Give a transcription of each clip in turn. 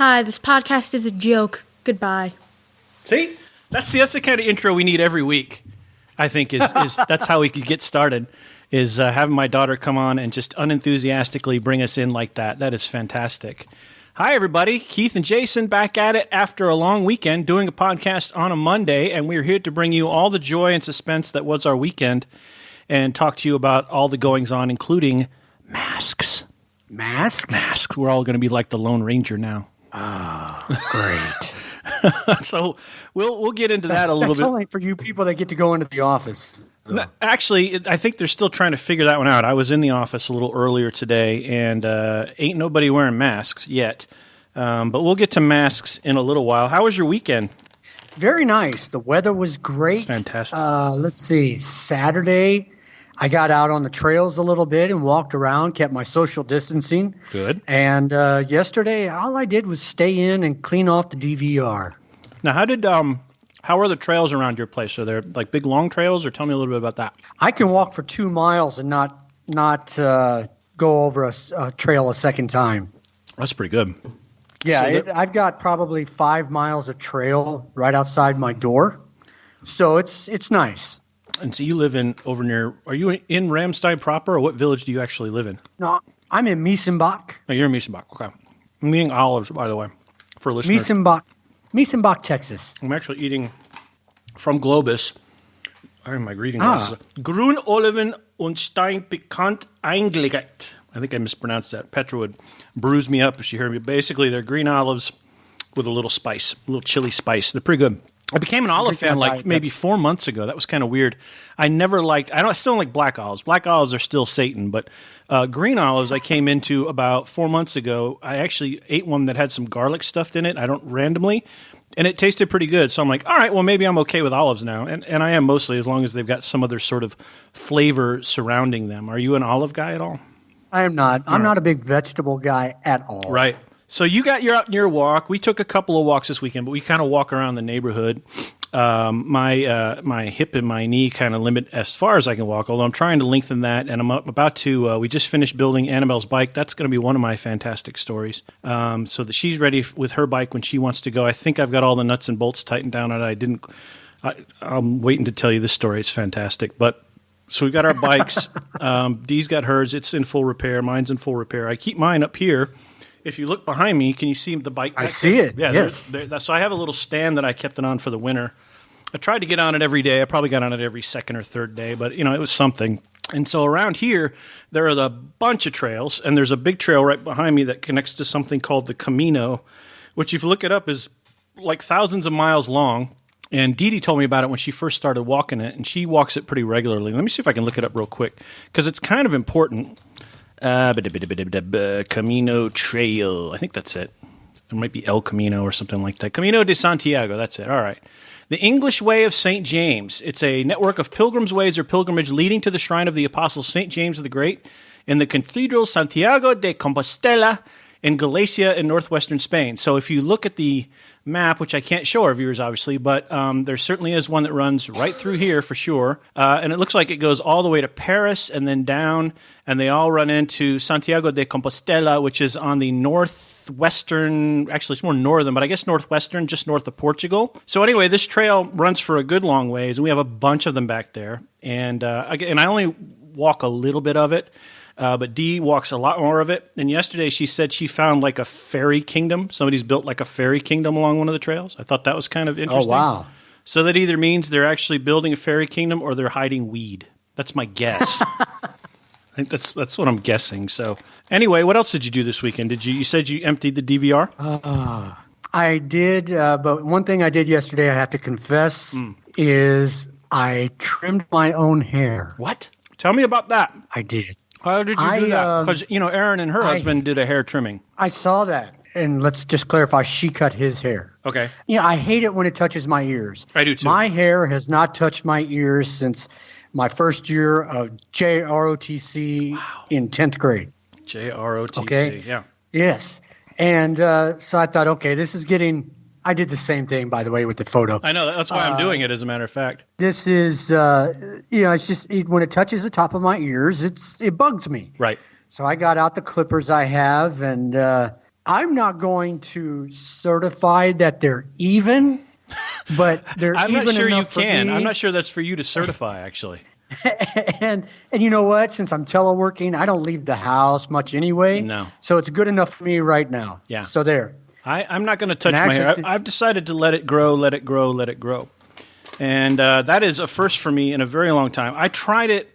Hi, this podcast is a joke. Goodbye. See? That's the kind of intro we need every week, I think, is that's how we could get started, is having my daughter come on and just unenthusiastically bring us in like that. That is fantastic. Hi, everybody. Keith and Jason back at it after a long weekend, doing a podcast on a Monday, and we're here to bring you all the joy and suspense that was our weekend and talk to you about all the goings-on, including masks. Masks? Masks. We're all going to be like the Lone Ranger now. Oh, great. So we'll get into that a little bit. That's only for you people that get to go into the office. So. Actually, I think they're still trying to figure that one out. I was in the office a little earlier today, and ain't nobody wearing masks yet. But we'll get to masks in a little while. How was your weekend? Very nice. The weather was great. It's fantastic. Let's see. Saturday, I got out on the trails a little bit and walked around, kept my social distancing. Good. And yesterday, all I did was stay in and clean off the DVR. Now, how are the trails around your place? Are there like big long trails, or tell me a little bit about that? I can walk for 2 miles and not go over a trail a second time. That's pretty good. Yeah, I've got probably 5 miles of trail right outside my door, so it's nice. And so you live over near, are you in Ramstein proper, or what village do you actually live in? No, I'm in Miesenbach. Oh, you're in Miesenbach, okay. I'm eating olives, by the way, for listeners. Miesenbach, Texas. I'm actually eating from Globus. I am my greeting glasses. Grün Oliven und Stein pikant eingelegt. I think I mispronounced that. Petra would bruise me up if she heard me. Basically, they're green olives with a little spice, a little chili spice. They're pretty good. I became an olive fan like maybe 4 months ago. That was kind of weird. I still don't like black olives. Black olives are still Satan, but green olives I came into about 4 months ago. I actually ate one that had some garlic stuffed in it. Randomly, and it tasted pretty good. So I'm like, all right, well, maybe I'm okay with olives now. And I am mostly, as long as they've got some other sort of flavor surrounding them. Are you an olive guy at all? I am not. I'm not a big vegetable guy at all. Right. So you're out in your walk. We took a couple of walks this weekend, but we kind of walk around the neighborhood. My hip and my knee kind of limit as far as I can walk, although I'm trying to lengthen that, and I'm about to, we just finished building Annabelle's bike. That's going to be one of my fantastic stories. So that she's ready with her bike when she wants to go. I think I've got all the nuts and bolts tightened down, and I'm waiting to tell you this story. It's fantastic. But so we've got our bikes. Dee's got hers. It's in full repair. Mine's in full repair. I keep mine up here. If you look behind me, can you see the bike? I see it. Yeah, yes. So I have a little stand that I kept it on for the winter. I tried to get on it every day. I probably got on it every second or third day, but it was something. And so around here, there are a bunch of trails, and there's a big trail right behind me that connects to something called the Camino, which if you look it up is like thousands of miles long. And Dee Dee told me about it when she first started walking it, and she walks it pretty regularly. Let me see if I can look it up real quick, because it's kind of important. Camino Trail. I think that's it. It might be El Camino or something like that. Camino de Santiago. That's it. All right. The English Way of St. James. It's a network of pilgrims' ways or pilgrimage leading to the shrine of the Apostle St. James the Great in the Cathedral Santiago de Compostela in Galicia in northwestern Spain. So if you look at the map, which I can't show our viewers, obviously, but there certainly is one that runs right through here for sure. And it looks like it goes all the way to Paris and then down, and they all run into Santiago de Compostela, which is on the northwestern, actually it's more northern, but I guess northwestern, just north of Portugal. So anyway, this trail runs for a good long ways, and we have a bunch of them back there. And I only walk a little bit of it. But Dee walks a lot more of it. And yesterday she said she found like a fairy kingdom. Somebody's built like a fairy kingdom along one of the trails. I thought that was kind of interesting. Oh, wow. So that either means they're actually building a fairy kingdom or they're hiding weed. That's my guess. I think that's what I'm guessing. So anyway, what else did you do this weekend? You said you emptied the DVR? I did, but one thing I did yesterday, I have to confess, is I trimmed my own hair. What? Tell me about that. I did. How did you do that? Because, Erin and her husband did a hair trimming. I saw that. And let's just clarify, she cut his hair. Okay. I hate it when it touches my ears. I do too. My hair has not touched my ears since my first year of JROTC in 10th grade. JROTC, okay? Yeah. Yes. And so I thought, okay, this is getting... I did the same thing, by the way, with the photo. I know. That's why I'm doing it, as a matter of fact. This is, it's just when it touches the top of my ears, it bugs me. Right. So I got out the clippers I have, and I'm not going to certify that they're even, but they're I'm even not sure you enough for can. me. I'm not sure that's for you to certify, actually. and you know what? Since I'm teleworking, I don't leave the house much anyway. No. So it's good enough for me right now. Yeah. So there. I'm not going to touch my hair. I've decided to let it grow, let it grow, let it grow. And that is a first for me in a very long time. I tried it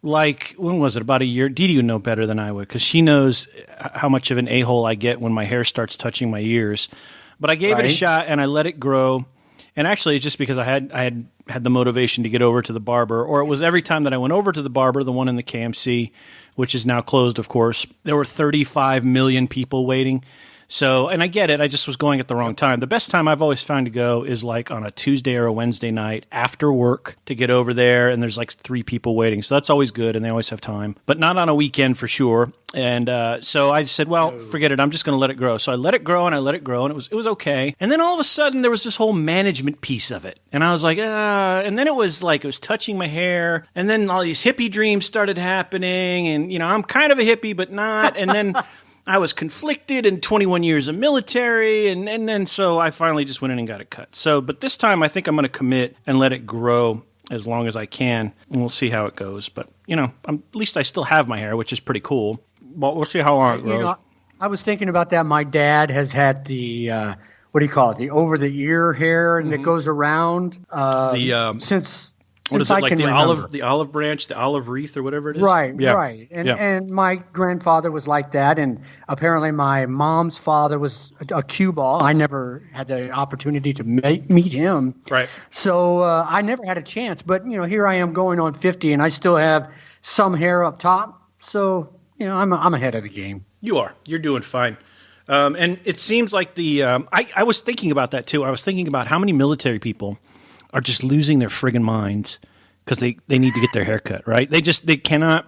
like, when was it? About a year. Dee Dee would know better than I would because she knows how much of an a-hole I get when my hair starts touching my ears. But I gave it a shot and I let it grow. And actually, it's just because I had the motivation to get over to the barber, or it was every time that I went over to the barber, the one in the KMC, which is now closed, of course, there were 35 million people waiting. So, and I get it, I just was going at the wrong time. The best time I've always found to go is like on a Tuesday or a Wednesday night after work to get over there, and there's like 3 people waiting. So that's always good, and they always have time. But not on a weekend for sure. And so I said, well, forget it, I'm just going to let it grow. So I let it grow, and I let it grow, and it was okay. And then all of a sudden, there was this whole management piece of it. And I was like, and then it was like, it was touching my hair, and then all these hippie dreams started happening, and, you know, I'm kind of a hippie, but not. And then I was conflicted in 21 years of military, and then so I finally just went in and got it cut. So, but this time I think I'm going to commit and let it grow as long as I can, and we'll see how it goes. But, you know, at least I still have my hair, which is pretty cool. But we'll see how long it grows. You know, I was thinking about that. My dad has had the, what do you call it, the over-the-ear hair, and it goes around What is it, like the remember. olive branch, the olive wreath, or whatever it is? Right, yeah. right. And my grandfather was like that, and apparently my mom's father was a cue ball. I never had the opportunity to meet him. Right. So I never had a chance. But, you know, here I am going on 50, and I still have some hair up top. So, you know, I'm ahead of the game. You are. You're doing fine. And it seems like I was thinking about that, too. I was thinking about how many military people are just losing their friggin' minds because they need to get their hair cut, right? They cannot.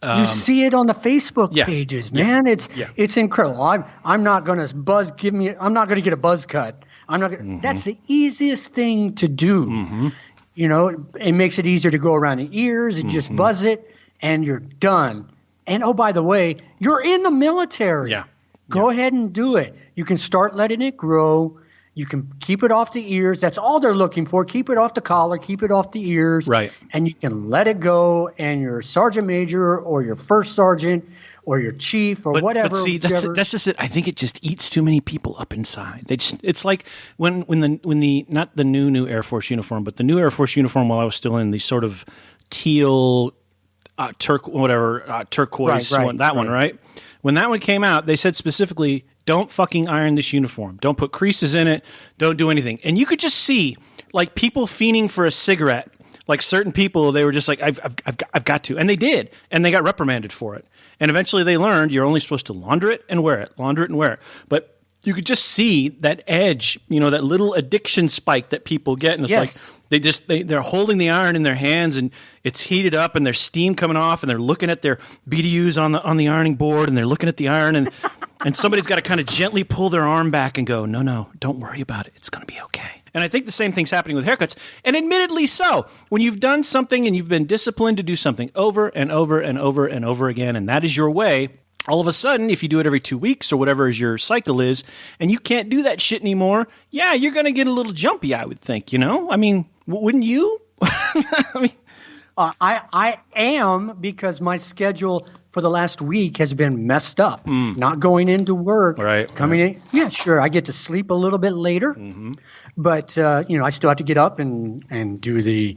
You see it on the Facebook pages, man. It's incredible. I'm not going to I'm not going to get a buzz cut. I'm not. That's the easiest thing to do. Mm-hmm. You know, it makes it easier to go around the ears and just buzz it, and you're done. And oh, by the way, you're in the military. Yeah. Go ahead and do it. You can start letting it grow. You can keep it off the ears. That's all they're looking for. Keep it off the collar. Keep it off the ears. Right. And you can let it go, and your sergeant major or your first sergeant or your chief or whatever. But see, that's just it. I think it just eats too many people up inside. It's like when the not the new Air Force uniform, but the new Air Force uniform while I was still in the sort of teal turquoise one, one, right? When that one came out, they said specifically, don't fucking iron this uniform. Don't put creases in it. Don't do anything. And you could just see, like, people fiending for a cigarette. Like, certain people, they were just like, I've got to. And they did. And they got reprimanded for it. And eventually they learned you're only supposed to launder it and wear it. Launder it and wear it. But you could just see that edge, you know, that little addiction spike that people get. And it's like, they're holding the iron in their hands, and it's heated up, and there's steam coming off, and they're looking at their BDUs on the ironing board, and they're looking at the iron, and somebody's got to kind of gently pull their arm back and go, no, don't worry about it. It's going to be okay. And I think the same thing's happening with haircuts, and admittedly so. When you've done something and you've been disciplined to do something over and over and over and over again, and that is your way, all of a sudden, if you do it every 2 weeks or whatever your cycle is, and you can't do that shit anymore, yeah, you're going to get a little jumpy, I would think, you know? I mean, wouldn't you? I mean, I am, because my schedule for the last week has been messed up. Not going into work, coming in. Yeah, sure, I get to sleep a little bit later, but you know, I still have to get up and do the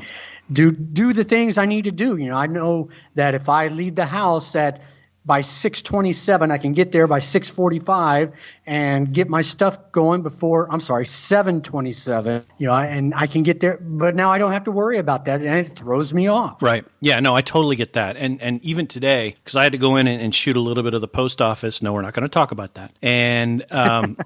things I need to do. You know, I know that if I leave the house by 6:27, I can get there by 6:45 and get my stuff going before, 7:27, you know, and I can get there, but now I don't have to worry about that, and it throws me off. Right. Yeah, no, I totally get that. And even today, because I had to go in and shoot a little bit of the post office, no, we're not going to talk about that. And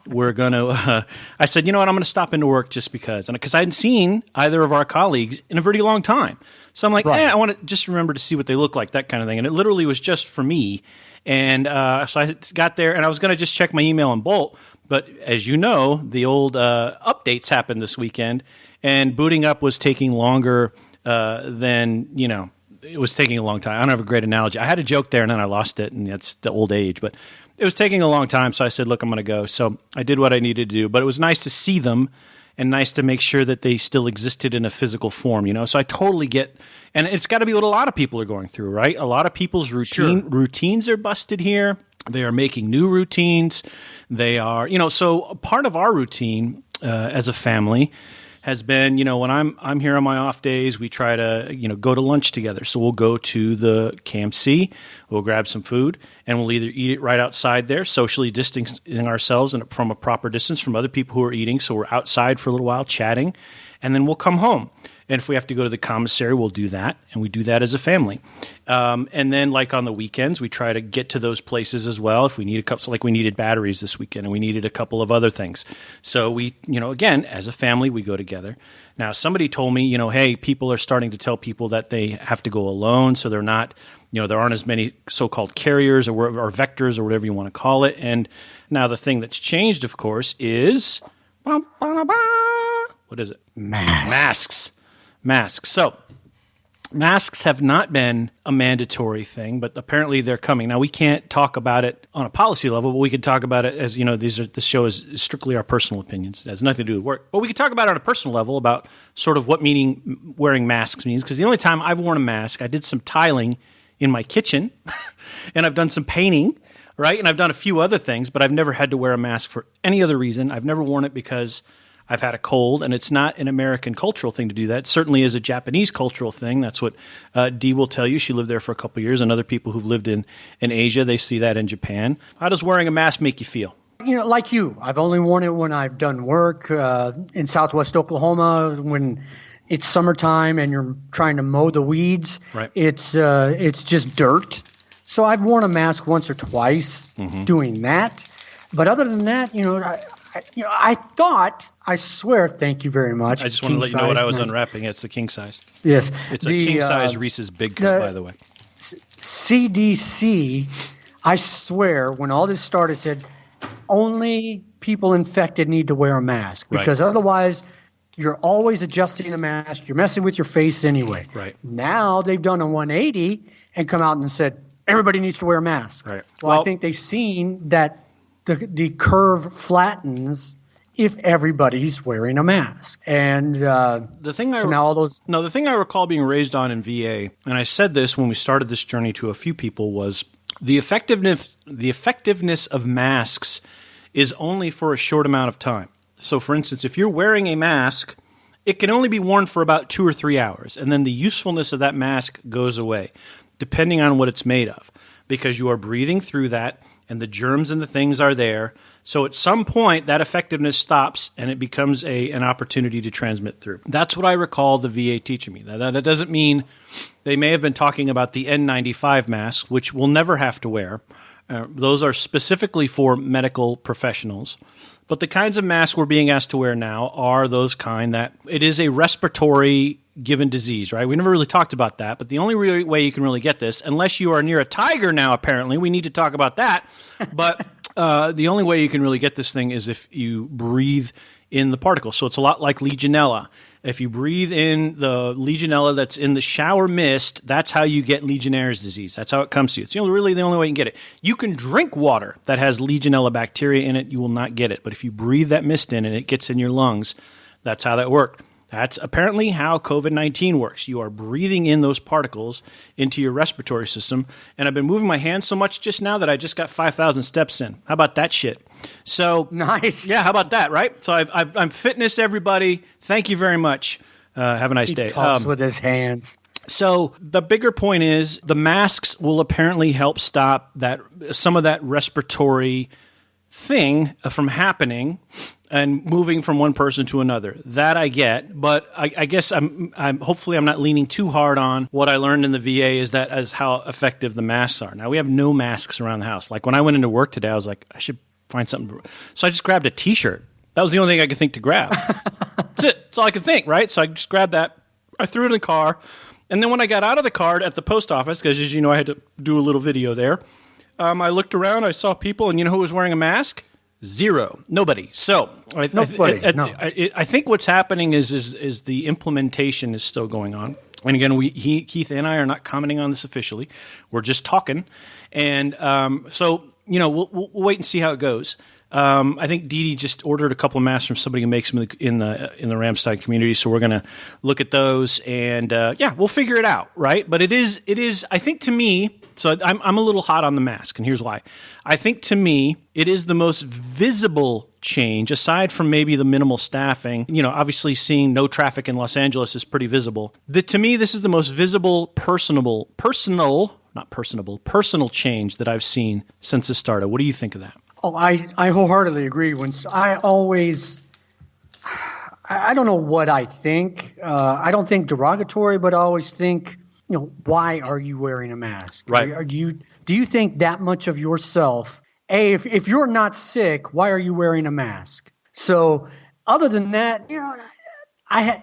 we're going to, I said, you know what, I'm going to stop into work just because I hadn't seen either of our colleagues in a pretty long time. So I'm like, I want to just remember to see what they look like, that kind of thing. And it literally was just for me. And so I got there, and I was going to just check my email and bolt. But as you know, the old updates happened this weekend, and booting up was taking longer than, you know, it was taking a long time. I don't have a great analogy. I had a joke there, and then I lost it, and that's the old age. But it was taking a long time, so I said, look, I'm going to go. So I did what I needed to do. But it was nice to see them and nice to make sure that they still existed in a physical form, you know? So I totally get – and it's got to be what a lot of people are going through, right? A lot of people's routines are busted here. They are making new routines. They are – so part of our routine as a family – has been, when I'm here on my off days, we try to, go to lunch together. So we'll go to the KMC, we'll grab some food, and we'll either eat it right outside there, socially distancing ourselves and from a proper distance from other people who are eating. So we're outside for a little while chatting, and then we'll come home. And if we have to go to the commissary, we'll do that, and we do that as a family. And then, like on the weekends, we try to get to those places as well. If we need a couple, so like we needed batteries this weekend, and we needed a couple of other things. So we, again, as a family, we go together. Now, somebody told me, hey, people are starting to tell people that they have to go alone, so they're not, there aren't as many so-called carriers or vectors or whatever you want to call it. And now the thing that's changed, of course, is what is it? Masks. So masks have not been a mandatory thing, but apparently they're coming. Now, we can't talk about it on a policy level, but we can talk about it as, this show is strictly our personal opinions. It has nothing to do with work. But we can talk about it on a personal level about sort of what meaning wearing masks means. Because the only time I've worn a mask, I did some tiling in my kitchen, and I've done some painting, right? And I've done a few other things, but I've never had to wear a mask for any other reason. I've never worn it because I've had a cold, and it's not an American cultural thing to do that. It certainly is a Japanese cultural thing. That's what Dee will tell you. She lived there for a couple of years, and other people who've lived in Asia, they see that in Japan. How does wearing a mask make you feel? Like you. I've only worn it when I've done work in Southwest Oklahoma when it's summertime and you're trying to mow the weeds. Right. It's just dirt. So I've worn a mask once or twice doing that. But other than that, I swear, thank you very much. I just want to let you know what I was unwrapping. It's the king size. Yes. It's a king size Reese's Big Cup, by the way. CDC, I swear, when all this started, said only people infected need to wear a mask because otherwise you're always adjusting the mask. You're messing with your face anyway. Right. Now they've done a 180 and come out and said everybody needs to wear a mask. Right. Well, I think they've seen that the curve flattens if everybody's wearing a mask. And the thing I recall being raised on in VA, and I said this when we started this journey to a few people, was the effectiveness of masks is only for a short amount of time. So, for instance, if you're wearing a mask, it can only be worn for about 2 or 3 hours, and then the usefulness of that mask goes away, depending on what it's made of, because you are breathing through that, and the germs and the things are there. So at some point, that effectiveness stops, and it becomes an opportunity to transmit through. That's what I recall the VA teaching me. Now, that doesn't mean they may have been talking about the N95 masks, which we'll never have to wear. Those are specifically for medical professionals. But the kinds of masks we're being asked to wear now are those kind that it is a respiratory given disease, right? We never really talked about that, but the only way you can really get this, unless you are near a tiger now, apparently, we need to talk about that. But the only way you can really get this thing is if you breathe in the particles. So it's a lot like Legionella. If you breathe in the Legionella that's in the shower mist, that's how you get Legionnaire's disease. That's how it comes to you. It's really the only way you can get it. You can drink water that has Legionella bacteria in it. You will not get it. But if you breathe that mist in and it gets in your lungs, that's how that worked. That's apparently how COVID-19 works. You are breathing in those particles into your respiratory system. And I've been moving my hands so much just now that I just got 5,000 steps in. How about that shit? So nice. Yeah, how about that, right? So I'm fitness, everybody. Thank you very much. Have a nice day. He talks with his hands. So the bigger point is the masks will apparently help stop some of that respiratory thing from happening and moving from one person to another. That I get, but I guess I'm hopefully I'm not leaning too hard on what I learned in the VA is how effective the masks are. Now we have no masks around the house. Like when I went into work today, I was like, I should find something. So I just grabbed a T-shirt. That was the only thing I could think to grab. That's it. That's all I could think, right? So I just grabbed that. I threw it in the car. And then when I got out of the car at the post office, because as you know, I had to do a little video there, I looked around, I saw people, and you know who was wearing a mask? Zero. Nobody. So I think what's happening is the implementation is still going on. And again, Keith and I are not commenting on this officially. We're just talking. And so, we'll wait and see how it goes. I think Dee Dee just ordered a couple of masks from somebody who makes them in the Ramstein community, so we're going to look at those, and we'll figure it out, right? But it is. I think to me, so I'm a little hot on the mask, and here's why. I think to me, it is the most visible change, aside from maybe the minimal staffing. Obviously seeing no traffic in Los Angeles is pretty visible. To me, this is the most visible, personal change that I've seen since it started. What do you think of that? Oh, I wholeheartedly agree. I don't know what I think. I don't think derogatory, but I always think, why are you wearing a mask? Right. Do you think that much of yourself? If you're not sick, why are you wearing a mask? So other than that,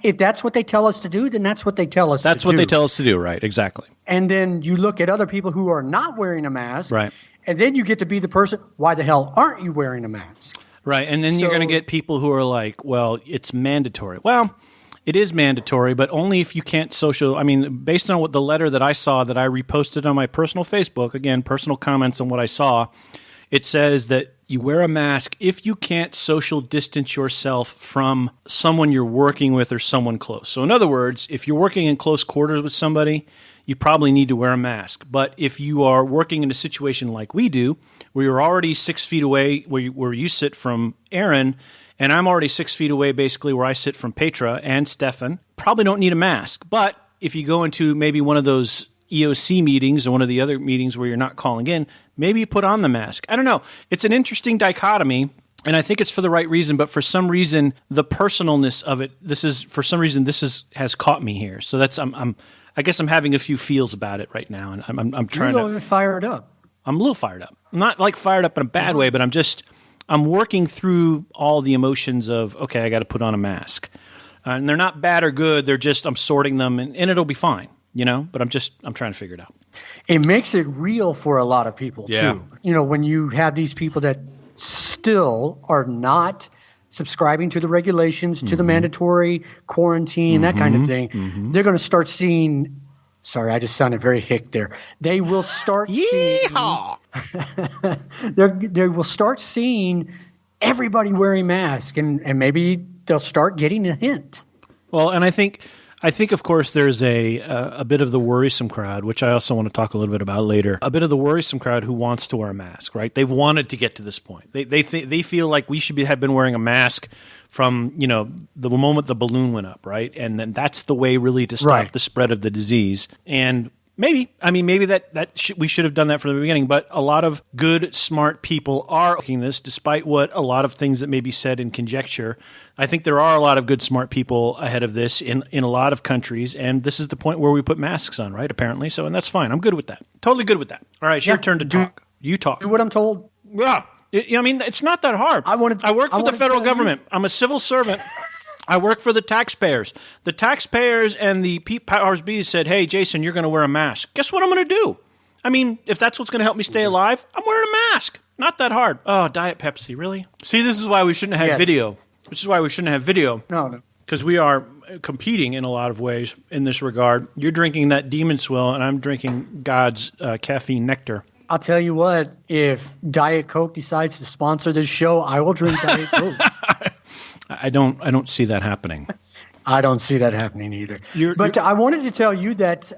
if that's what they tell us to do, then that's what they tell us to do. That's what they tell us to do, right? Exactly. And then you look at other people who are not wearing a mask. Right. And then you get to be the person, why the hell aren't you wearing a mask? Right. And then you're going to get people who are like, well, it's mandatory. Well, it is mandatory, but only if you can't social. I mean, based on what the letter that I saw that I reposted on my personal Facebook, again, personal comments on what I saw, it says that you wear a mask if you can't social distance yourself from someone you're working with or someone close. So in other words, if you're working in close quarters with somebody, you probably need to wear a mask. But if you are working in a situation like we do, where you're already 6 feet away where you sit from Aaron, and I'm already 6 feet away basically where I sit from Petra and Stefan, probably don't need a mask. But if you go into maybe one of those EOC meetings or one of the other meetings where you're not calling in, maybe you put on the mask. I don't know. It's an interesting dichotomy. And I think it's for the right reason, but for some reason, the personalness of it, has caught me here. So I guess I'm having a few feels about it right now, and I'm trying to. You're fired up. I'm a little fired up. I'm not like fired up in a bad way, but I'm working through all the emotions of, okay, I got to put on a mask, and they're not bad or good. They're just, I'm sorting them, and it'll be fine, But I'm trying to figure it out. It makes it real for a lot of people too. When you have these people that still are not subscribing to the regulations, to the mandatory quarantine, that kind of thing, they're going to start seeing. Sorry, I just sounded very hick there. They will start seeing. They will start seeing everybody wearing masks, and maybe they'll start getting a hint. Well, and I think of course there's a bit of the worrisome crowd, which I also want to talk a little bit about later. A bit of the worrisome crowd who wants to wear a mask, right? They've wanted to get to this point. They feel like we should have been wearing a mask from the moment the balloon went up, right? And then that's the way really to stop the spread of the disease. And maybe we should have done that from the beginning. But a lot of good, smart people are looking this, despite what a lot of things that may be said in conjecture. I think there are a lot of good, smart people ahead of this in a lot of countries, and this is the point where we put masks on, right? Apparently, and that's fine. I'm good with that. Totally good with that. All right, it's your turn to talk. You talk. Do what I'm told. Yeah. It's not that hard. I work for the federal government. I'm a civil servant. I work for the taxpayers. The taxpayers and the powers be said, hey, Jason, you're going to wear a mask. Guess what I'm going to do? I mean, if that's what's going to help me stay alive, I'm wearing a mask. Not that hard. Oh, Diet Pepsi, really? See, this is why we shouldn't have video. Which is why we shouldn't have video. No. Because we are competing in a lot of ways in this regard. You're drinking that Demon Swill, and I'm drinking God's caffeine nectar. I'll tell you what, if Diet Coke decides to sponsor this show, I will drink Diet Coke. I don't see that happening. I don't see that happening either. But I wanted to tell you that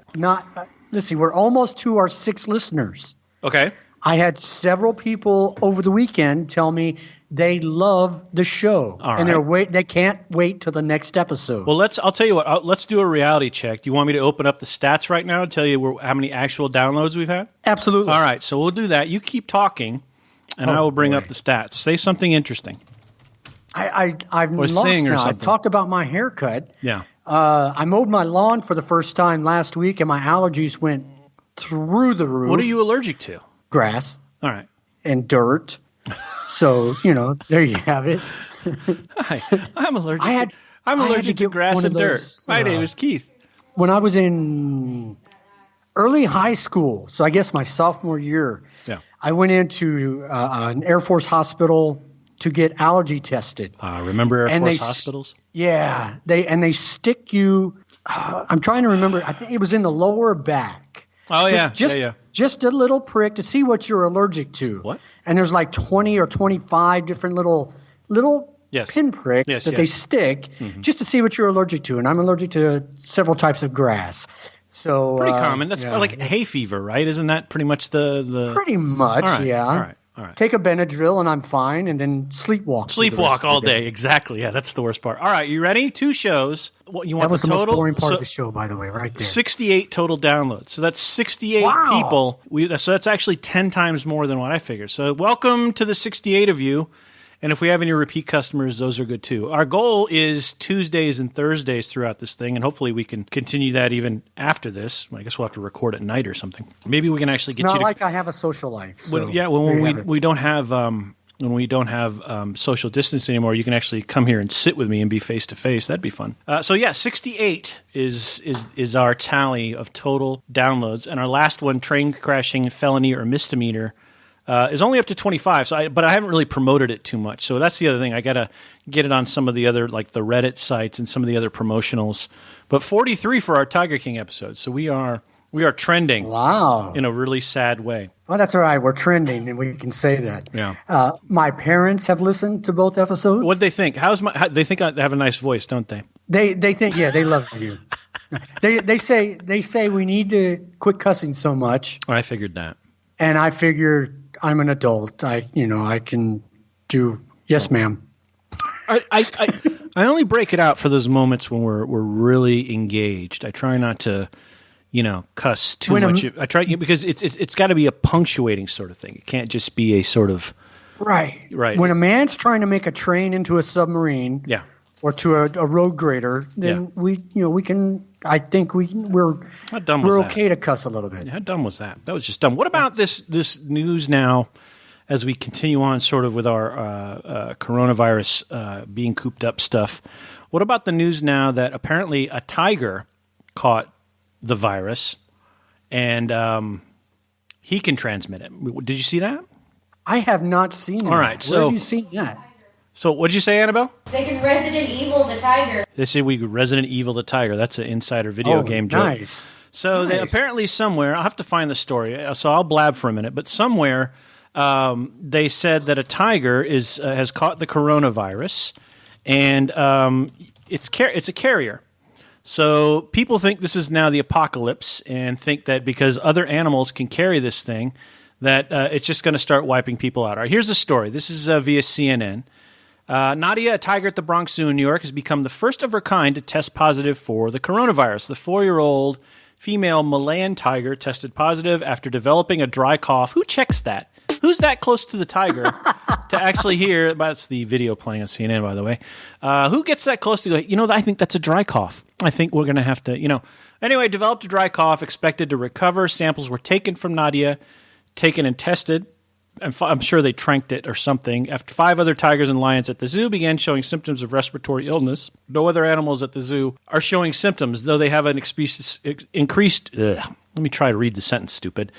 let's see, we're almost to our 6 listeners. Okay. I had several people over the weekend tell me they love the show. All right. And they can't wait till the next episode. Well, I'll tell you what, let's do a reality check. Do you want me to open up the stats right now and tell you how many actual downloads we've had? Absolutely. All right, so we'll do that. You keep talking, and I will bring up the stats. Say something interesting. I'm lost now. I talked about my haircut. Yeah. I mowed my lawn for the first time last week, and my allergies went through the roof. What are you allergic to? Grass. All right. And dirt. So, there you have it. Hi, I'm allergic to grass and dirt. My name is Keith. When I was in early high school, so I guess my sophomore year, I went into an Air Force hospital to get allergy tested. Remember Air Force hospitals? Yeah. They stick you I'm trying to remember. I think it was in the lower back. Oh, Just a little prick to see what you're allergic to. What? And there's like 20 or 25 different little pinpricks that they stick just to see what you're allergic to. And I'm allergic to several types of grass. So pretty common. That's like hay fever, right? Isn't that pretty much the... Pretty much, all right, yeah. All right. Take a Benadryl and I'm fine, and then sleepwalk. Sleepwalk all day, exactly. Yeah, that's the worst part. All right, you ready? 2 shows. What you want? That was the the total? most boring part of the show, by the way, right there. 68 total downloads. So that's 68 people. So that's actually 10 times more than what I figured. So welcome to the 68 of you. And if we have any repeat customers, those are good too. Our goal is Tuesdays and Thursdays throughout this thing, and hopefully we can continue that even after this. I guess we'll have to record at night or something. Maybe we can actually get you to... It's not like I have a social life. So when we don't have... when we don't have social distance anymore, you can actually come here and sit with me and be face to face. That'd be fun. 68 is our tally of total downloads, and our last one, train crashing, felony or misdemeanor, is only up to 25. But I haven't really promoted it too much. So that's the other thing. I gotta get it on some of the other, like the Reddit sites and some of the other promotionals. But 43 for our Tiger King episode. So we are trending. Wow. In a really sad way. Well, that's all right. We're trending, and we can say that. Yeah. My parents have listened to both episodes. What'd they think? They think I have a nice voice, don't they? They think, yeah, they love you. They say we need to quit cussing so much. Oh, I figured that. And I figured I'm an adult. I can do yes, ma'am. I only break it out for those moments when we're really engaged. I try not to, cuss too much. I try because it's got to be a punctuating sort of thing. It can't just be a sort of right. When a man's trying to make a train into a submarine, or to a road grader, then we can. I think we're okay to cuss a little bit. How dumb was that? That was just dumb. What about this news now? As we continue on sort of with our coronavirus being cooped up stuff, what about the news now that apparently a tiger caught the virus and he can transmit it? Did you see that? I have not seen it. All right. Where have you seen that? So what'd you say, Annabelle? They can Resident Evil the tiger. They say we could Resident Evil the tiger. That's an insider video game joke. Nice. So they apparently somewhere, I'll have to find the story, so I'll blab for a minute, but somewhere... they said that a tiger has caught the coronavirus, and it's a carrier. So people think this is now the apocalypse, and think that because other animals can carry this thing, that it's just going to start wiping people out. All right, here's the story. This is via CNN. Nadia, a tiger at the Bronx Zoo in New York, has become the first of her kind to test positive for the coronavirus. The 4-year-old female Malayan tiger tested positive after developing a dry cough. Who checks that? Who's that close to the tiger to actually hear? That's the video playing on CNN, by the way. Who gets that close to go, I think that's a dry cough. I think we're going to have to, Anyway, developed a dry cough, expected to recover. Samples were taken from Nadia, taken and tested. I'm sure they tranked it or something. After 5 other tigers and lions at the zoo began showing symptoms of respiratory illness, no other animals at the zoo are showing symptoms, though they have an increased. Let me try to read the sentence, stupid.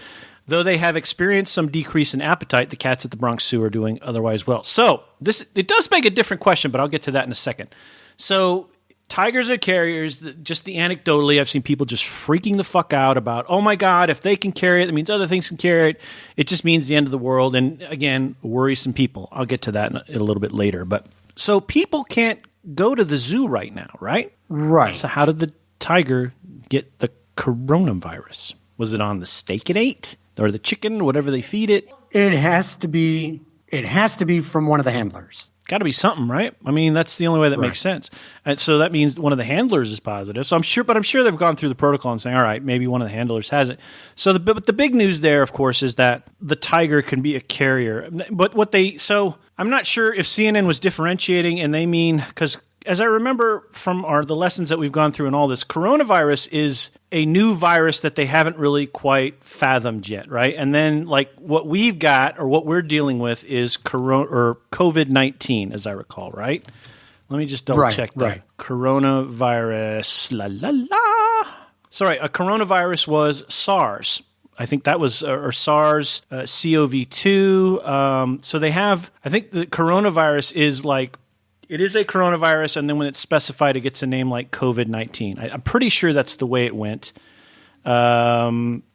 Though they have experienced some decrease in appetite, the cats at the Bronx Zoo are doing otherwise well. So it does beg a different question, but I'll get to that in a second. So tigers are carriers. Just anecdotally, I've seen people just freaking the fuck out about, oh my God, if they can carry it, that means other things can carry it. It just means the end of the world. And again, worrisome people. I'll get to that in a little bit later. But so people can't go to the zoo right now, right? Right. So how did the tiger get the coronavirus? Was it on the steak it ate? Or the chicken, whatever they feed it? It has to be from one of the handlers. Got to be something, right? I mean, that's the only way that makes sense. And so that means one of the handlers is positive. So I'm sure they've gone through the protocol and saying, all right, maybe one of the handlers has it. So but the big news there, of course, is that the tiger can be a carrier. But I'm not sure if CNN was differentiating, and they mean, because as I remember from the lessons that we've gone through and all this, coronavirus is a new virus that they haven't really quite fathomed yet, right? And then, like, what we've got or what we're dealing with is COVID-19, as I recall, right? Let me just double check that. Right. Coronavirus, la la la. Sorry, a coronavirus was SARS. I think that was or SARS CoV-2. So they have. I think the coronavirus is like. It is a coronavirus, and then when it's specified, it gets a name like COVID-19. I'm pretty sure that's the way it went.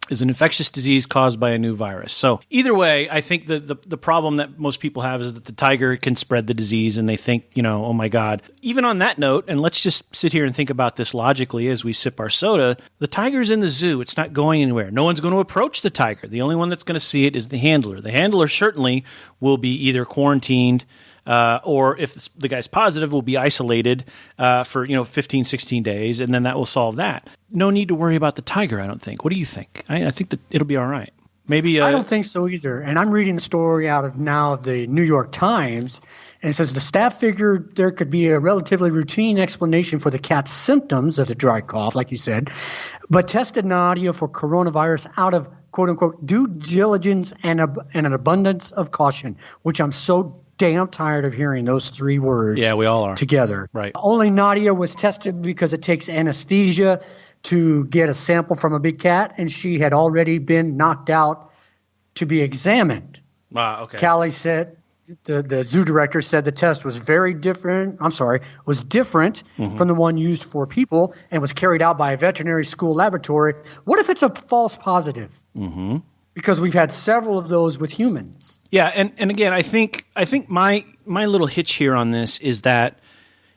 Is an infectious disease caused by a new virus. So either way, I think the problem that most people have is that the tiger can spread the disease, and they think, oh my God. Even on that note, and let's just sit here and think about this logically as we sip our soda, the tiger's in the zoo. It's not going anywhere. No one's going to approach the tiger. The only one that's going to see it is the handler. The handler certainly will be either quarantined or if the guy's positive, will be isolated for 15, 16 days, and then that will solve that. No need to worry about the tiger, I don't think. What do you think? I think that it'll be all right. Maybe I don't think so either. And I'm reading the story out of now the New York Times, and it says the staff figured there could be a relatively routine explanation for the cat's symptoms of the dry cough, like you said, but tested Nadia for coronavirus out of, quote unquote, due diligence and an abundance of caution, which I'm so damn tired of hearing those three words. Yeah, we all are. Together. Right. Only Nadia was tested because it takes anesthesia to get a sample from a big cat, and she had already been knocked out to be examined. Wow, okay. Callie said, the zoo director said the test was different from the one used for people and was carried out by a veterinary school laboratory. What if it's a false positive? Mm-hmm. Because we've had several of those with humans. Yeah, and again, I think my little hitch here on this is that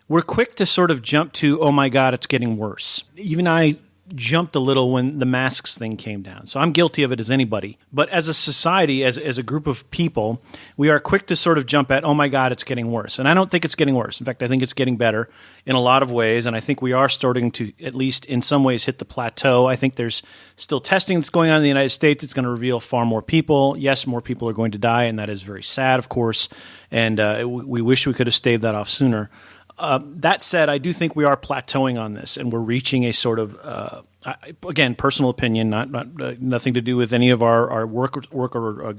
we're quick to sort of jump to, oh my God, it's getting worse. Even I jumped a little when the masks thing came down. So I'm guilty of it as anybody. But as a society, as a group of people, we are quick to sort of jump at, oh my God, it's getting worse. And I don't think it's getting worse. In fact, I think it's getting better in a lot of ways. And I think we are starting to, at least in some ways, hit the plateau. I think there's still testing that's going on in the United States. It's going to reveal far more people. Yes, more people are going to die, and that is very sad, of course. And we wish we could have staved that off sooner. That said, I do think we are plateauing on this, and we're reaching a sort of, again, personal opinion, nothing to do with any of our work or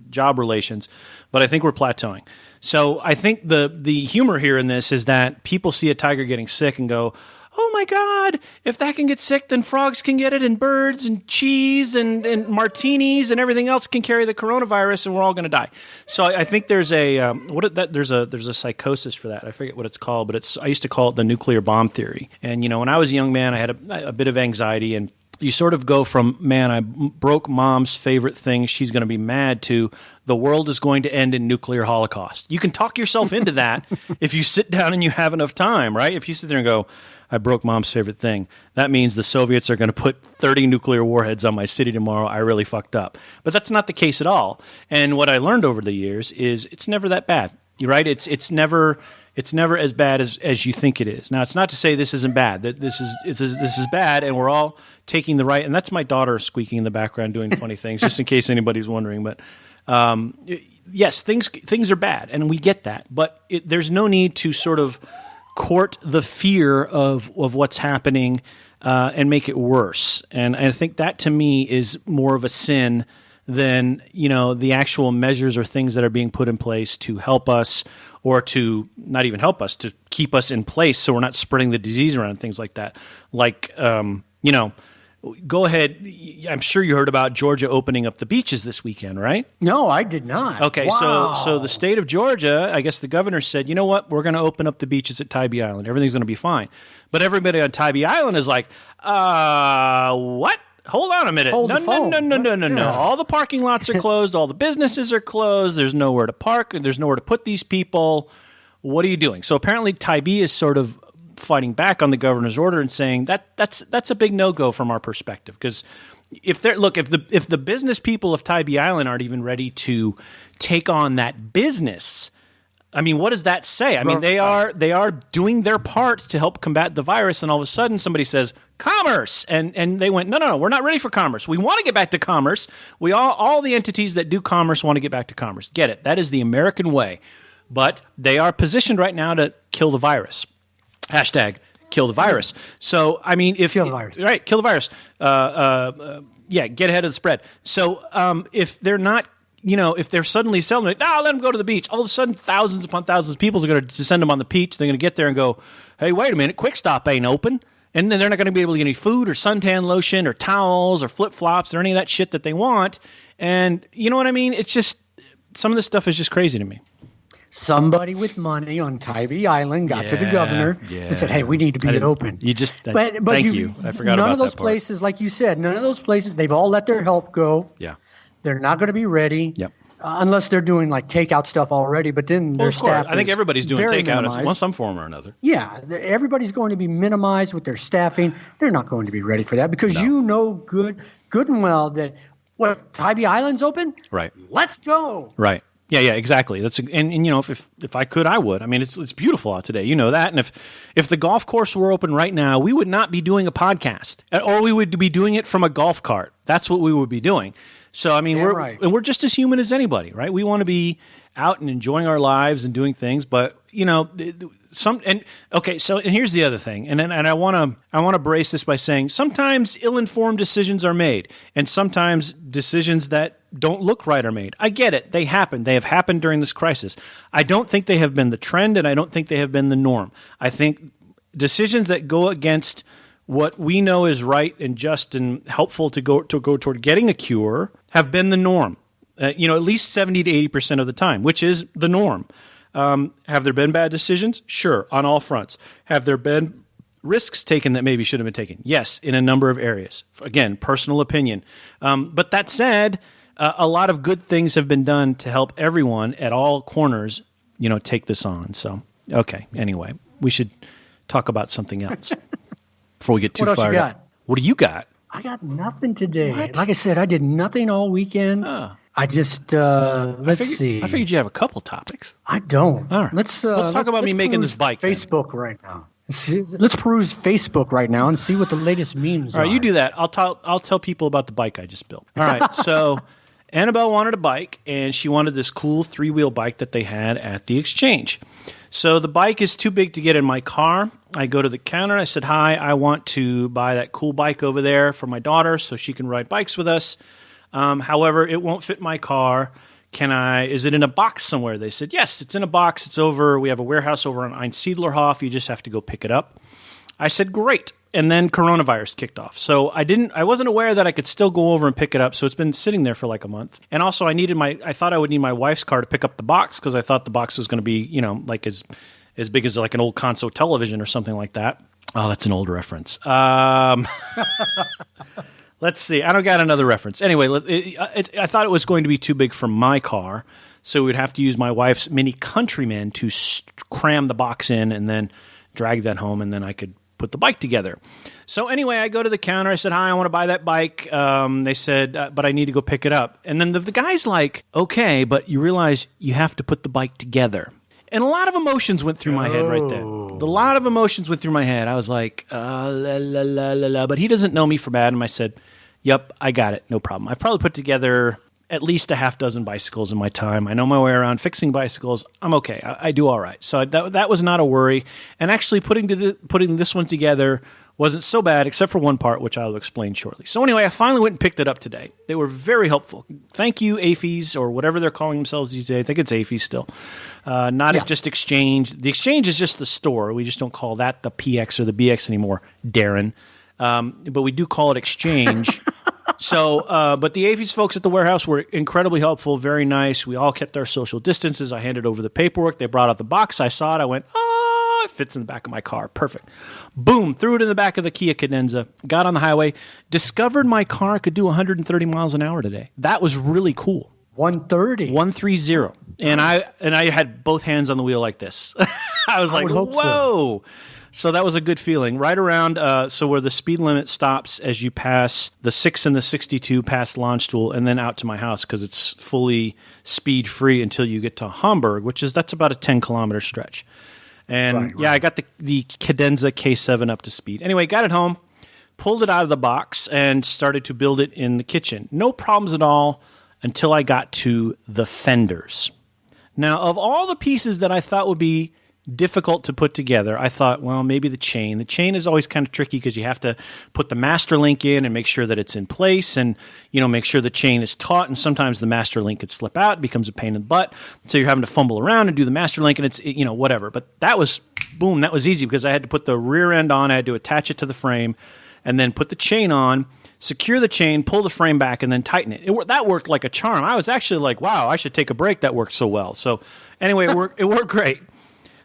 job relations, but I think we're plateauing. So I think the humor here in this is that people see a tiger getting sick and go, oh my God, if that can get sick, then frogs can get it, and birds and cheese and martinis and everything else can carry the coronavirus, and we're all going to die. So I think there's there's a psychosis for that. I forget what it's called, but I used to call it the nuclear bomb theory. And when I was a young man, I had a bit of anxiety, and you sort of go from, man, I broke mom's favorite thing, she's going to be mad, to the world is going to end in nuclear holocaust. You can talk yourself into that if you sit down and you have enough time, right? If you sit there and go, I broke mom's favorite thing, that means the Soviets are going to put 30 nuclear warheads on my city tomorrow. I really fucked up. But that's not the case at all. And what I learned over the years is it's never that bad. You're right. It's never as bad as you think it is. Now, it's not to say this isn't bad. That this is bad, and we're all taking the right. And that's my daughter squeaking in the background doing funny things, just in case anybody's wondering. But yes, things are bad, and we get that. But there's no need to sort of court the fear of what's happening and make it worse. And I think that, to me, is more of a sin than the actual measures or things that are being put in place to help us, or to not even help us, to keep us in place so we're not spreading the disease around and things like that. Like, go ahead. I'm sure you heard about Georgia opening up the beaches this weekend, right? No, I did not. Okay, wow. So the state of Georgia, I guess the governor said, you know what, we're going to open up the beaches at Tybee Island. Everything's going to be fine. But everybody on Tybee Island is like, what? Hold on a minute. No. All the parking lots are closed. All the businesses are closed. There's nowhere to park, and there's nowhere to put these people. What are you doing? So apparently Tybee is sort of fighting back on the governor's order and saying that's a big no-go from our perspective. Because if the business people of Tybee Island aren't even ready to take on that business, I mean, what does that say? I mean, they are doing their part to help combat the virus, and all of a sudden somebody says commerce, and they went, no, we're not ready for commerce. We want to get back to commerce. All the entities that do commerce want to get back to commerce. Get it? That is the American way. But they are positioned right now to kill the virus. Hashtag kill the virus. So, I mean, kill the virus. Right, kill the virus. Get ahead of the spread. So, if they're not, if they're suddenly selling it, let them go to the beach. All of a sudden, thousands upon thousands of people are going to descend them on the beach. They're going to get there and go, hey, wait a minute, Quick Stop ain't open. And then they're not going to be able to get any food or suntan lotion or towels or flip-flops or any of that shit that they want. And you know what I mean? It's just, some of this stuff is just crazy to me. somebody with money on Tybee Island got to the governor and said, "Hey, we need to be open." Thank you. I forgot about that part. None of those places, like you said, they've all let their help go. Yeah. They're not going to be ready. Yep. Unless they're doing like takeout stuff already, but then their staff. I think everybody's doing takeout in some form or another. Yeah, everybody's going to be minimized with their staffing. They're not going to be ready for that because good and well that Tybee Island's open. Right. Let's go. Right. Yeah, exactly. And if I could, I would. I mean, it's beautiful out today. You know that. And if the golf course were open right now, we would not be doing a podcast, or we would be doing it from a golf cart. That's what we would be doing. So, I mean, we're just as human as anybody, right? We want to be out and enjoying our lives and doing things, but so here's the other thing, and I want to brace this by saying sometimes ill-informed decisions are made, and sometimes decisions that don't look right are made. I get it; they happen. They have happened during this crisis. I don't think they have been the trend, and I don't think they have been the norm. I think decisions that go against what we know is right and just and helpful to go toward getting a cure have been the norm. At least 70 to 80% of the time, which is the norm. Have there been bad decisions? Sure, on all fronts. Have there been risks taken that maybe should have been taken? Yes, in a number of areas. Again, personal opinion. But that said, a lot of good things have been done to help everyone at all corners, take this on. So, okay, anyway, we should talk about something else before we get too fired up. What do you got? I got nothing today. What? Like I said, I did nothing all weekend. I just let's see. I figured you have a couple topics. I don't. All right. Let's talk about me making this bike. Facebook right now. Let's peruse Facebook right now and see what the latest memes are. All right, you do that. I'll tell people about the bike I just built. All right. So Annabelle wanted a bike, and she wanted this cool 3-wheel bike that they had at the exchange. So the bike is too big to get in my car. I go to the counter. I said, "Hi, I want to buy that cool bike over there for my daughter so she can ride bikes with us. However, it won't fit my car. Is it in a box somewhere?" They said, "Yes, it's in a box. We have a warehouse over on Einsiedlerhof. You just have to go pick it up." I said, "Great." And then coronavirus kicked off. So I wasn't aware that I could still go over and pick it up. So it's been sitting there for like a month. And also I thought I would need my wife's car to pick up the box because I thought the box was going to be, like as big as like an old console television or something like that. Oh, that's an old reference. Let's see. I don't got another reference. Anyway, I thought it was going to be too big for my car, so we'd have to use my wife's Mini Countryman to cram the box in and then drag that home, and then I could put the bike together. So anyway, I go to the counter. I said, "Hi, I want to buy that bike." They said, "But I need to go pick it up." And then the guy's like, "Okay, but you realize you have to put the bike together." And a lot of emotions went through my head right there. A lot of emotions went through my head. I was like, la, la, la, la, la. But he doesn't know me for bad. And I said, "Yep, I got it. No problem." I've probably put together at least a half dozen bicycles in my time. I know my way around fixing bicycles. I'm okay. I do all right. So that was not a worry. And actually putting this one together wasn't so bad, except for one part, which I'll explain shortly. So anyway, I finally went and picked it up today. They were very helpful. Thank you, AFES, or whatever they're calling themselves these days. I think it's AFES still. Just Exchange. The Exchange is just the store. We just don't call that the PX or the BX anymore, Darren. But we do call it Exchange. So, but the AFES folks at the warehouse were incredibly helpful, very nice. We all kept our social distances. I handed over the paperwork. They brought out the box. I saw it. I went, "Oh, it fits in the back of my car. Perfect." Boom, threw it in the back of the Kia Cadenza, got on the highway, discovered my car could do 130 miles an hour today. That was really cool. 130. 130. And I had both hands on the wheel like this. I was like, whoa. So that was a good feeling. Right around, where the speed limit stops as you pass the 6 and the 62 past Landstuhl and then out to my house because it's fully speed free until you get to Hamburg, that's about a 10-kilometer stretch. And right. I got the Cadenza K7 up to speed. Anyway, got it home, pulled it out of the box, and started to build it in the kitchen. No problems at all until I got to the fenders. Now, of all the pieces that I thought would be difficult to put together, I thought, well, maybe the chain. The chain is always kind of tricky because you have to put the master link in and make sure that it's in place and, make sure the chain is taut. And sometimes the master link could slip out. It becomes a pain in the butt. So you're having to fumble around and do the master link and it's, whatever. But that was easy because I had to put the rear end on. I had to attach it to the frame and then put the chain on, secure the chain, pull the frame back, and then tighten it. That worked like a charm. I was actually like, wow, I should take a break. That worked so well. So anyway, it worked great.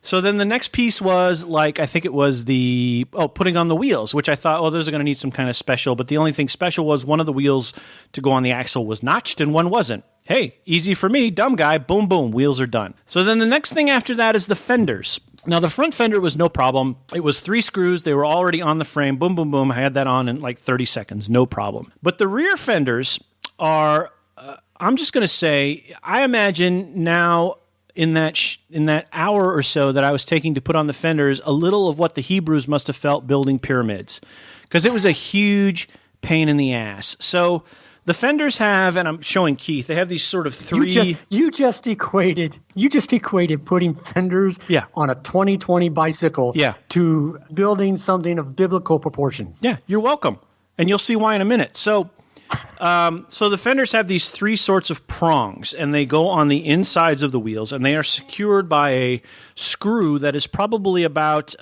So then the next piece was I think it was putting on the wheels, which I thought, those are going to need some kind of special. But the only thing special was one of the wheels to go on the axle was notched and one wasn't. Hey, easy for me, dumb guy, boom, boom, wheels are done. So then the next thing after that is the fenders. Now, the front fender was no problem. It was 3 screws. They were already on the frame. Boom, boom, boom. I had that on in 30 seconds. No problem. But the rear fenders are, I'm just going to say, I imagine now in that hour or so that I was taking to put on the fenders, a little of what the Hebrews must have felt building pyramids. Because it was a huge pain in the ass. So the fenders have, and I'm showing Keith, they have these sort of 3... You just equated putting fenders on a 2020 bicycle to building something of biblical proportions. Yeah, you're welcome. And you'll see why in a minute. So the fenders have these 3 sorts of prongs, and they go on the insides of the wheels, and they are secured by a screw that is probably about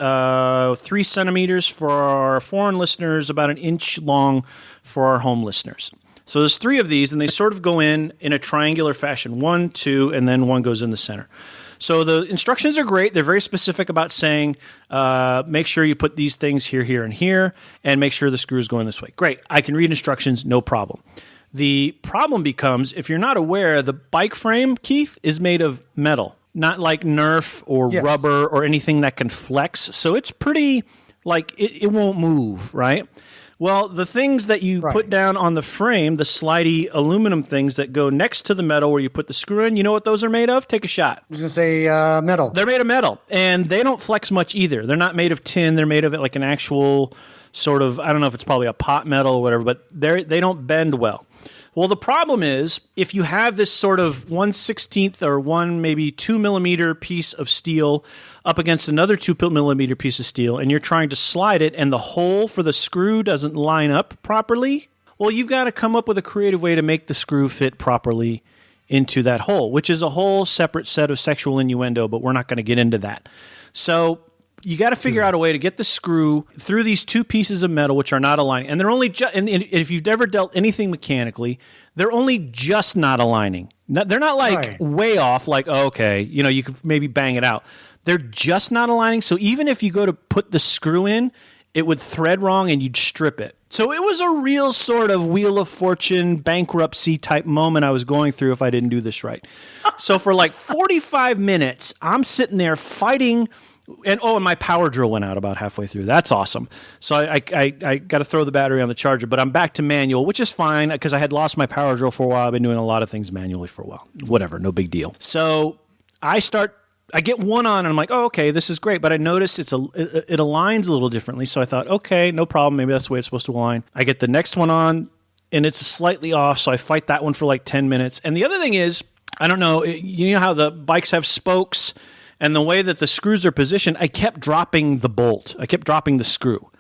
3 centimeters for our foreign listeners, about 1 inch long for our home listeners. So there's 3 of these, and they sort of go in a triangular fashion. 1, 2, and then one goes in the center. So the instructions are great. They're very specific about saying, make sure you put these things here, here, and here, and make sure the screws go in this way. Great. I can read instructions, no problem. The problem becomes, if you're not aware, the bike frame, Keith, is made of metal, not like Nerf or rubber or anything that can flex. So it's pretty, it won't move, right? Well, the things that you put down on the frame, the slidey aluminum things that go next to the metal where you put the screw in, you know what those are made of? Take a shot. I was going to say metal. They're made of metal, and they don't flex much either. They're not made of tin. They're made of like an actual sort of, I don't know if it's probably a pot metal or whatever, but they don't bend well. Well, the problem is if you have this sort of 1/16 or maybe 2 millimeter piece of steel up against another 2 millimeter piece of steel, and you're trying to slide it, and the hole for the screw doesn't line up properly, well, you've got to come up with a creative way to make the screw fit properly into that hole, which is a whole separate set of sexual innuendo, but we're not going to get into that. So you got to figure out a way to get the screw through these 2 pieces of metal, which are not aligning. And they're only and if you've ever dealt anything mechanically, they're only just not aligning. They're not way off, okay, you could maybe bang it out. They're just not aligning. So even if you go to put the screw in, it would thread wrong and you'd strip it. So it was a real sort of Wheel of Fortune bankruptcy type moment I was going through if I didn't do this right. So for 45 minutes, I'm sitting there fighting. And my power drill went out about halfway through. That's awesome. So I got to throw the battery on the charger, but I'm back to manual, which is fine because I had lost my power drill for a while. I've been doing a lot of things manually for a while. Whatever, no big deal. So I get one on, and I'm like, oh, okay, this is great. But I noticed it aligns a little differently. So I thought, okay, no problem. Maybe that's the way it's supposed to align. I get the next one on, and it's slightly off. So I fight that one for 10 minutes. And the other thing is, I don't know, you know how the bikes have spokes? And the way that the screws are positioned, I kept dropping the bolt. I kept dropping the screw.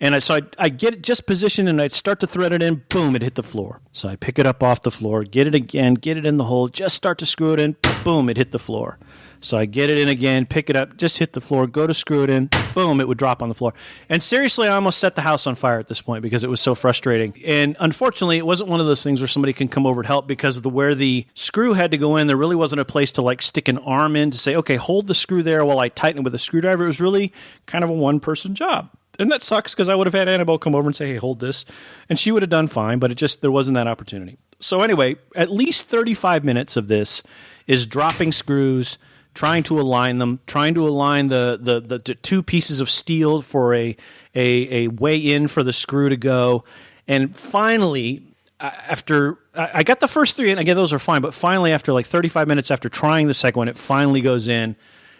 And so I'd get it just positioned, and I'd start to thread it in. Boom, it hit the floor. So I pick it up off the floor, get it again, get it in the hole, just start to screw it in. Boom, it hit the floor. So I get it in again, pick it up, just hit the floor, go to screw it in. Boom, it would drop on the floor. And seriously, I almost set the house on fire at this point because it was so frustrating. And unfortunately, it wasn't one of those things where somebody can come over and help because of where the screw had to go in. There really wasn't a place to stick an arm in to say, okay, hold the screw there while I tighten it with a screwdriver. It was really kind of a one-person job. And that sucks because I would have had Annabelle come over and say, hey, hold this. And she would have done fine, but there wasn't that opportunity. So anyway, at least 35 minutes of this is dropping screws, trying to align them, trying to align the 2 pieces of steel for a way in for the screw to go. And finally, after I got the first 3 in, again, those are fine, but finally after 35 minutes after trying the second one, it finally goes in.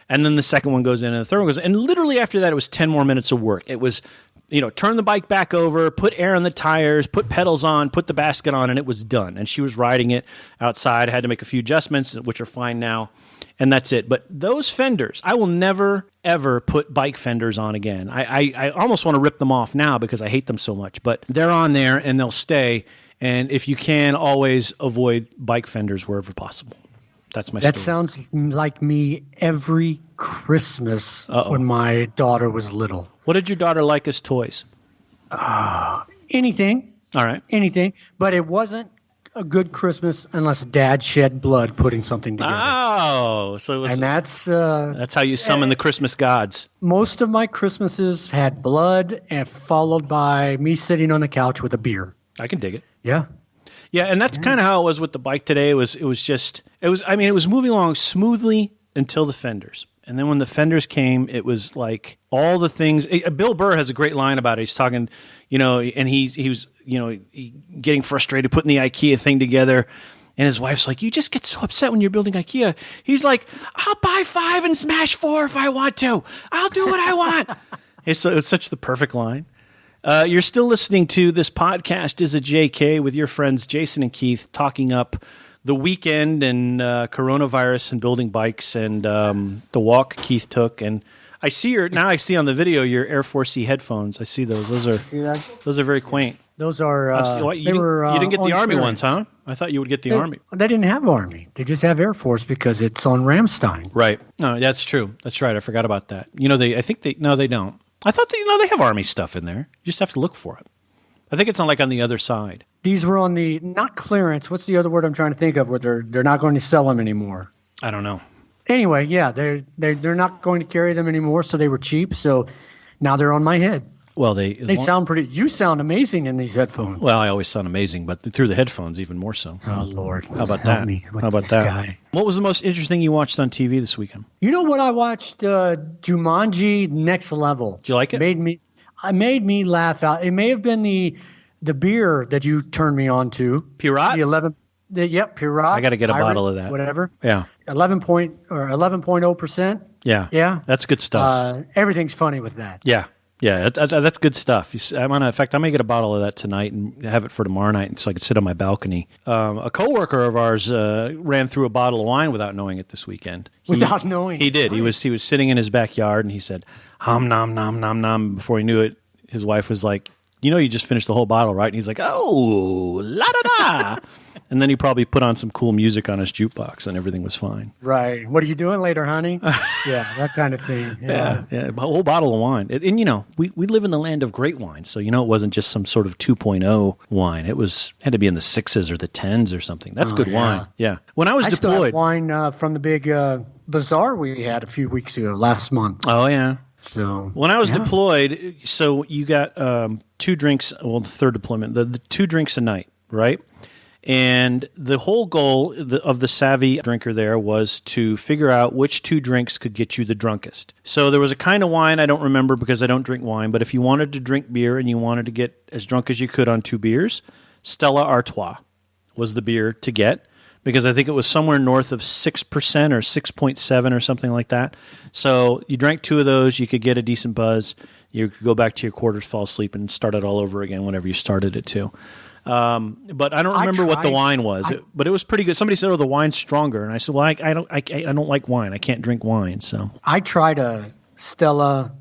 And then the second one goes in, and the third one goes in. And literally after that, it was 10 more minutes of work. It was, turn the bike back over, put air in the tires, put pedals on, put the basket on, and it was done. And she was riding it outside. I had to make a few adjustments, which are fine now. And that's it. But those fenders, I will never, ever put bike fenders on again. I almost want to rip them off now because I hate them so much. But they're on there, and they'll stay. And if you can, always avoid bike fenders wherever possible. That's my story. That sounds like me every Christmas when my daughter was little. What did your daughter like as toys? Anything. All right. anything, but it wasn't a good Christmas unless Dad shed blood putting something together. Oh, so it was, And that's how you summon the Christmas gods. most of my Christmases had blood and followed by me sitting on the couch with a beer. I can dig it. Yeah. Yeah, and that's kind of how it was with the bike today. It was moving along smoothly until the fenders. And then when the fenders came, it was like all the things. Bill Burr has a great line about it. He's talking, and he was, getting frustrated putting the IKEA thing together. And his wife's like, you just get so upset when you're building IKEA. He's like, I'll buy 5 and smash 4 if I want to. I'll do what I want. It's such the perfect line. You're still listening to This Podcast is a JK with your friends Jason and Keith talking up the weekend and coronavirus and building bikes and the walk Keith took. And I see on the video your Air Force C headphones. I see those. Those are very quaint. Those are you didn't get the Army ones, huh? I thought you would get the Army. They didn't have Army. They just have Air Force because it's on Ramstein. Right. No, that's true. That's right. I forgot about that. They don't. I thought they have Army stuff in there. You just have to look for it. I think it's on the other side. These were on the not clearance. What's the other word I'm trying to think of? Where they're not going to sell them anymore. I don't know. Anyway, yeah, they're not going to carry them anymore, so they were cheap. So now they're on my head. Well, they sound pretty. You sound amazing in these headphones. Well, I always sound amazing, but through the headphones, even more so. Oh Lord, how about that? How about that? Guy. What was the most interesting you watched on TV this weekend? You know what? I watched Jumanji Next Level. Did you like it? It made me laugh out. It may have been the beer that you turned me on to. Pirat? Pirat. I got to get a bottle of that. Whatever. Yeah. 11.0%. Yeah. Yeah. That's good stuff. Everything's funny with that. Yeah. Yeah, that's good stuff. In fact, I may get a bottle of that tonight and have it for tomorrow night so I can sit on my balcony. A coworker of ours ran through a bottle of wine without knowing it this weekend. Without knowing? He did. He was sitting in his backyard and he said, hum, nom, nom, nom, nom. Before he knew it, his wife was like, you just finished the whole bottle, right? And he's like, oh, la-da-da. And then he probably put on some cool music on his jukebox and everything was fine. Right. What are you doing later, honey? Yeah, that kind of thing. Yeah, a whole bottle of wine. And we live in the land of great wine. So, it wasn't just some sort of 2.0 wine. It had to be in the 6s or the 10s or something. That's good wine. Yeah. When I was deployed. Still have wine from the big bazaar we had a few weeks ago, last month. Oh, yeah. So when I was deployed, so you got 2 drinks, the third deployment, the 2 drinks a night, right? And the whole goal of the savvy drinker there was to figure out which 2 drinks could get you the drunkest. So there was a kind of wine I don't remember because I don't drink wine, but if you wanted to drink beer and you wanted to get as drunk as you could on 2 beers, Stella Artois was the beer to get. Because I think it was somewhere north of 6% or 6.7 or something like that. So you drank 2 of those, you could get a decent buzz. You could go back to your quarters, fall asleep, and start it all over again whenever you started it too. But I don't remember what the wine was. But it was pretty good. Somebody said, "Oh, the wine's stronger," and I said, "Well, I don't like wine. I can't drink wine." So I tried a Stella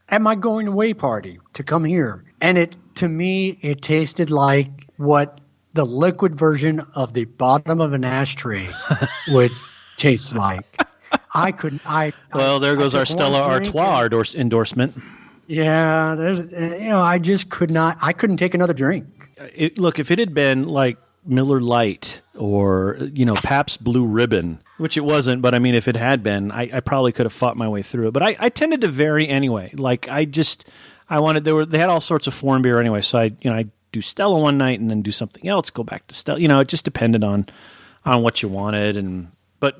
at my going away party to come here, and to me it tasted like what the liquid version of the bottom of an ashtray would taste like. There goes our Stella Artois endorsement. Yeah, I just could not. I couldn't take another drink. Look, if it had been like Miller Lite or Pabst Blue Ribbon, which it wasn't, but I mean, if it had been, I probably could have fought my way through it. But I tended to vary anyway. Like they had all sorts of foreign beer anyway, so I do Stella one night and then do something else, go back to Stella. It just depended on what you wanted. But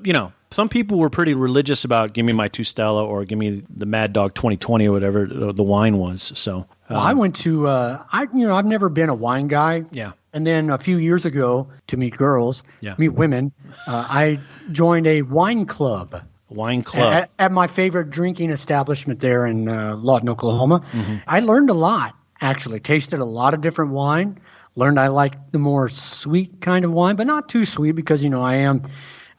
some people were pretty religious about give me my 2 Stella or give me the Mad Dog 2020 or whatever the wine was. So I went to I've never been a wine guy. Yeah. And then a few years ago to meet women, I joined a wine club. Wine club at my favorite drinking establishment there in Lawton, Oklahoma. Mm-hmm. I learned a lot. Actually, tasted a lot of different wine. Learned I like the more sweet kind of wine, but not too sweet because I am.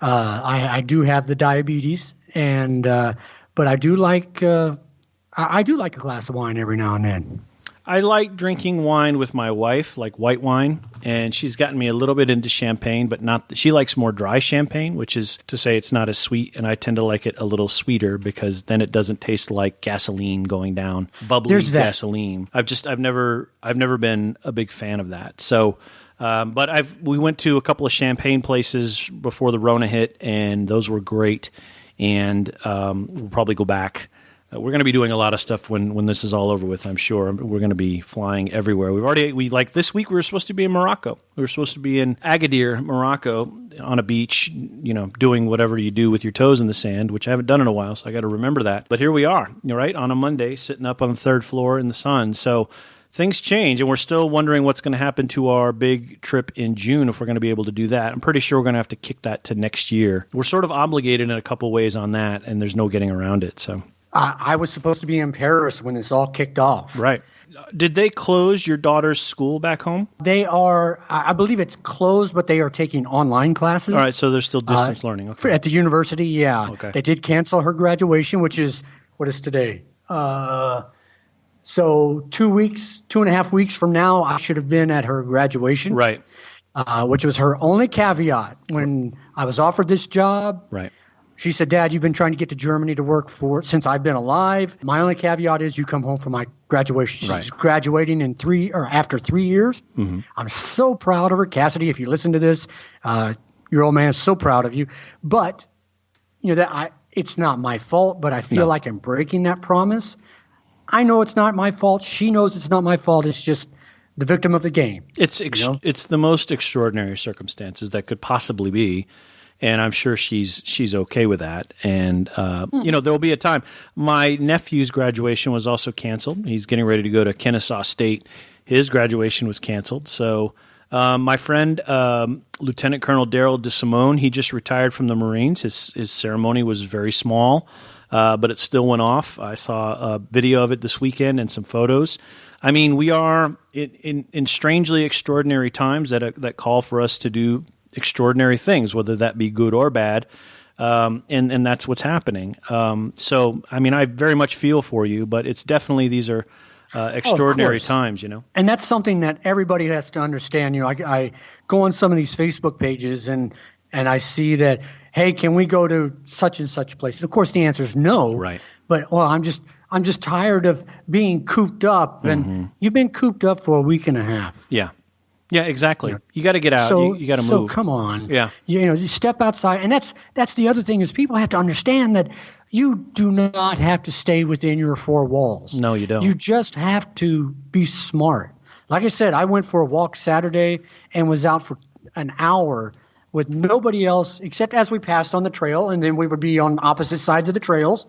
I do have the diabetes, and but I do like a glass of wine every now and then. I like drinking wine with my wife, like white wine, and she's gotten me a little bit into champagne, but not. She likes more dry champagne, which is to say it's not as sweet, and I tend to like it a little sweeter because then it doesn't taste like gasoline going down, bubbly gasoline. I've never been a big fan of that. So, but we went to a couple of champagne places before the Rona hit, and those were great, and we'll probably go back. We're going to be doing a lot of stuff when this is all over with, I'm sure. We're going to be flying everywhere. This week we were supposed to be in Morocco. We were supposed to be in Agadir, Morocco, on a beach, doing whatever you do with your toes in the sand, which I haven't done in a while, so I got to remember that. But here we are, right, on a Monday, sitting up on the third floor in the sun. So things change, and we're still wondering what's going to happen to our big trip in June, if we're going to be able to do that. I'm pretty sure we're going to have to kick that to next year. We're sort of obligated in a couple ways on that, and there's no getting around it, so... I was supposed to be in Paris when this all kicked off. Right. Did they close your daughter's school back home? They are, I believe it's closed, but they are taking online classes. All right, so they're still distance learning. Okay. At the university, yeah. Okay. They did cancel her graduation, which is, what is today? So 2.5 weeks from now, I should have been at her graduation. Right. Which was her only caveat when I was offered this job. Right. She said, Dad, you've been trying to get to Germany to work since I've been alive. My only caveat is you come home for my graduation. Right. She's graduating after 3 years. Mm-hmm. I'm so proud of her. Cassidy, if you listen to this, your old man is so proud of you. But, it's not my fault, but I feel like I'm breaking that promise. I know it's not my fault. She knows it's not my fault. It's just the victim of the game. It's the most extraordinary circumstances that could possibly be. And I'm sure she's okay with that. And, there'll be a time. My nephew's graduation was also canceled. He's getting ready to go to Kennesaw State. His graduation was canceled. So my friend, Lieutenant Colonel Daryl DeSimone, he just retired from the Marines. His ceremony was very small, but it still went off. I saw a video of it this weekend and some photos. I mean, we are in strangely extraordinary times that call for us to do extraordinary things, whether that be good or bad, and that's what's happening. So, I mean, I very much feel for you, but it's definitely these are extraordinary times, And that's something that everybody has to understand. I go on some of these Facebook pages and I see that, hey, can we go to such and such place? And of course, the answer is no. Right. But I'm just tired of being cooped up, and you've been cooped up for a week and a half. Yeah. Yeah, exactly. You got to get out. You got to move. So come on. Yeah. You step outside. And that's the other thing is people have to understand that you do not have to stay within your four walls. No, you don't. You just have to be smart. Like I said, I went for a walk Saturday and was out for an hour with nobody else except as we passed on the trail, and then we would be on opposite sides of the trails.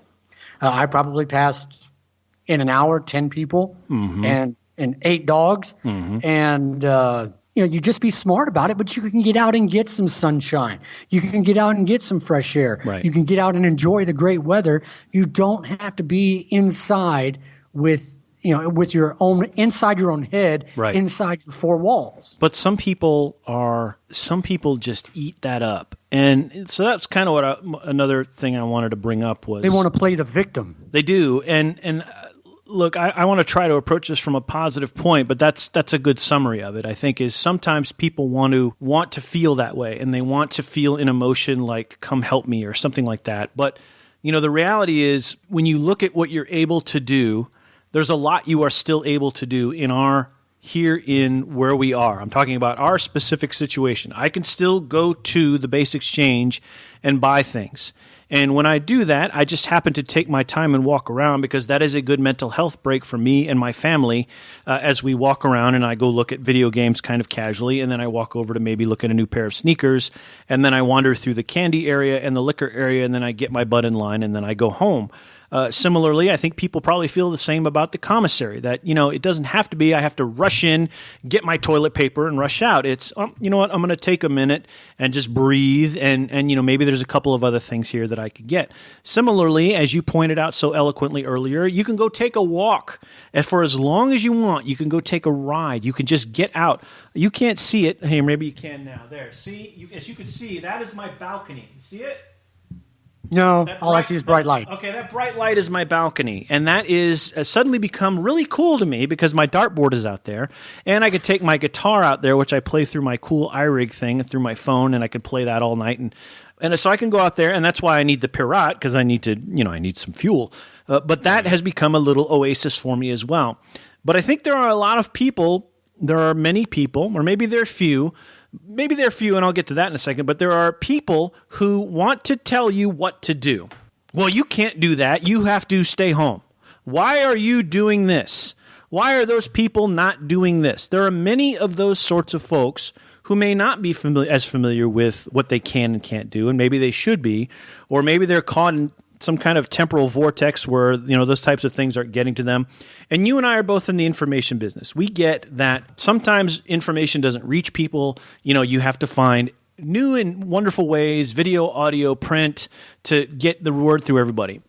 I probably passed in an hour 10 people and 8 dogs, and you just be smart about it. But you can get out and get some sunshine. You can get out and get some fresh air. Right. You can get out and enjoy the great weather. You don't have to be inside with your own inside your own head, right. Inside your four walls. But some people just eat that up, and so that's kind of what another thing I wanted to bring up was they want to play the victim. They do, and. Look, I want to try to approach this from a positive point, but that's a good summary of it, I think, is sometimes people want to feel that way, and they want to feel an emotion like, come help me, or something like that. But, the reality is, when you look at what you're able to do, there's a lot you are still able to do here in where we are. I'm talking about our specific situation. I can still go to the base exchange and buy things. And when I do that, I just happen to take my time and walk around because that is a good mental health break for me and my family as we walk around, and I go look at video games kind of casually, and then I walk over to maybe look at a new pair of sneakers, and then I wander through the candy area and the liquor area, and then I get my butt in line, and then I go home. Similarly, I think people probably feel the same about the commissary, that, it doesn't have to be I have to rush in, get my toilet paper, and rush out. It's, you know what, I'm going to take a minute and just breathe, and maybe there's a couple of other things here that I could get. Similarly, as you pointed out so eloquently earlier, you can go take a walk, and for as long as you want, you can go take a ride. You can just get out. You can't see it. Hey, maybe you can now. There. See? As you can see, that is my balcony. See it? No, all I see is bright light. Okay, that bright light is my balcony, and that has suddenly become really cool to me because my dartboard is out there, and I could take my guitar out there, which I play through my cool iRig thing through my phone, and I could play that all night, and so I can go out there, and that's why I need the Pirat, because I need some fuel. But that has become a little oasis for me as well. But I think there are many people, or maybe they're few, and I'll get to that in a second, but there are people who want to tell you what to do. Well, you can't do that. You have to stay home. Why are you doing this? Why are those people not doing this? There are many of those sorts of folks who may not be as familiar with what they can and can't do, and maybe they should be, or maybe they're caught in some kind of temporal vortex where those types of things aren't getting to them. And you and I are both in the information business. We get that sometimes information doesn't reach people. You have to find new and wonderful ways, video, audio, print, to get the word through everybody.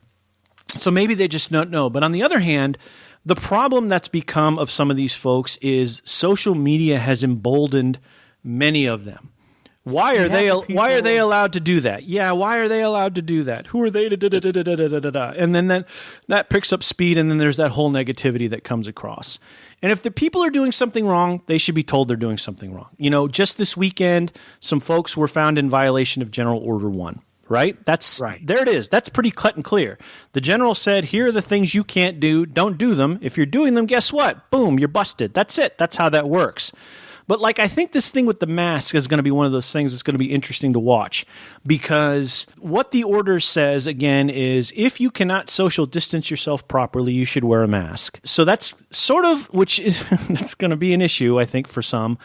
So maybe they just don't know. But on the other hand, the problem that's become of some of these folks is social media has emboldened many of them. Why are they allowed to do that? Yeah, why are they allowed to do that? Who are they to And then that picks up speed, and then there's that whole negativity that comes across. And if the people are doing something wrong, they should be told they're doing something wrong. Just this weekend, some folks were found in violation of General Order 1. Right? There it is. That's pretty cut and clear. The general said, here are the things you can't do. Don't do them. If you're doing them, guess what? Boom, you're busted. That's it. That's how that works. But I think this thing with the mask is going to be one of those things that's going to be interesting to watch, because what the order says, again, is if you cannot social distance yourself properly, you should wear a mask. So that's sort of, that's going to be an issue, I think, for some.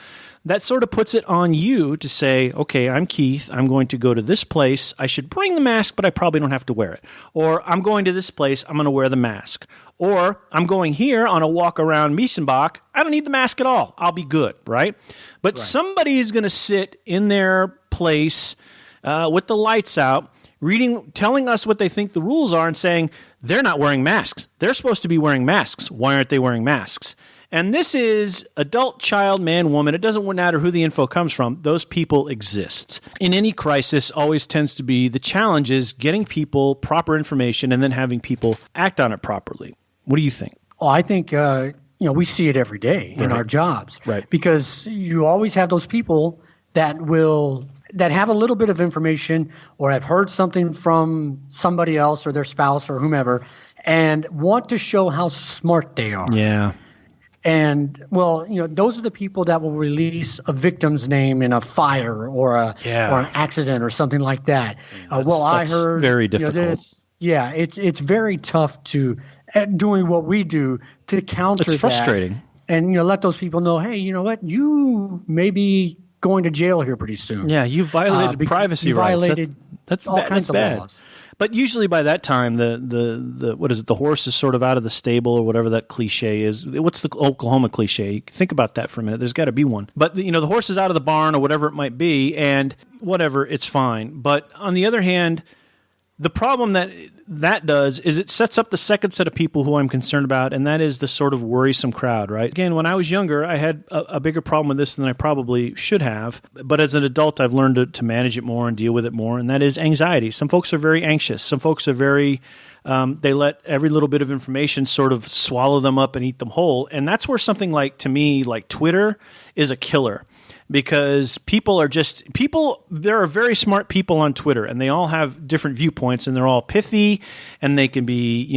That sort of puts it on you to say, okay, I'm Keith. I'm going to go to this place. I should bring the mask, but I probably don't have to wear it. Or I'm going to this place. I'm going to wear the mask. Or I'm going here on a walk around Miesenbach. I don't need the mask at all. I'll be good, right? But somebody is going to sit in their place with the lights out, telling us what they think the rules are and saying, they're not wearing masks. They're supposed to be wearing masks. Why aren't they wearing masks? And this is adult, child, man, woman. It doesn't matter who the info comes from. Those people exist. In any crisis, always tends to be the challenge is getting people proper information and then having people act on it properly. What do you think? Oh, I think we see it every day in our jobs. Right. Because you always have those people that have a little bit of information or have heard something from somebody else or their spouse or whomever and want to show how smart they are. Yeah. And, those are the people that will release a victim's name in a fire or an accident or something like that. I heard very difficult. It's very tough to doing what we do to counter that. It's frustrating. And let those people know, hey, you know what? You may be going to jail here pretty soon. Yeah, you violated privacy rights. Violated that's all kinds of bad. laws. But usually by that time, the what is it? The horse is sort of out of the stable, or whatever that cliche is. What's the Oklahoma cliche? Think about that for a minute. There's got to be one. But the horse is out of the barn, or whatever it might be, and whatever, it's fine. But on the other hand, the problem that does is it sets up the second set of people who I'm concerned about, and that is the sort of worrisome crowd, right? Again, when I was younger, I had a bigger problem with this than I probably should have. But as an adult, I've learned to manage it more and deal with it more, and that is anxiety. Some folks are very anxious. Some folks are very they let every little bit of information sort of swallow them up and eat them whole. And that's where something to me, like Twitter is a killer. Because there are very smart people on Twitter, and they all have different viewpoints, and they're all pithy, and they can be,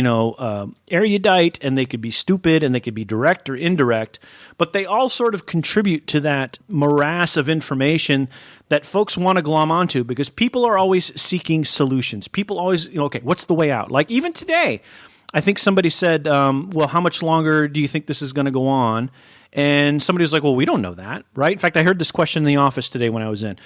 erudite, and they could be stupid, and they could be direct or indirect, but they all sort of contribute to that morass of information that folks want to glom onto, because people are always seeking solutions. People always, okay, what's the way out? Like even today, I think somebody said, well, how much longer do you think this is going to go on? And somebody was like, well, we don't know that, right? In fact, I heard this question in the office today when I was in.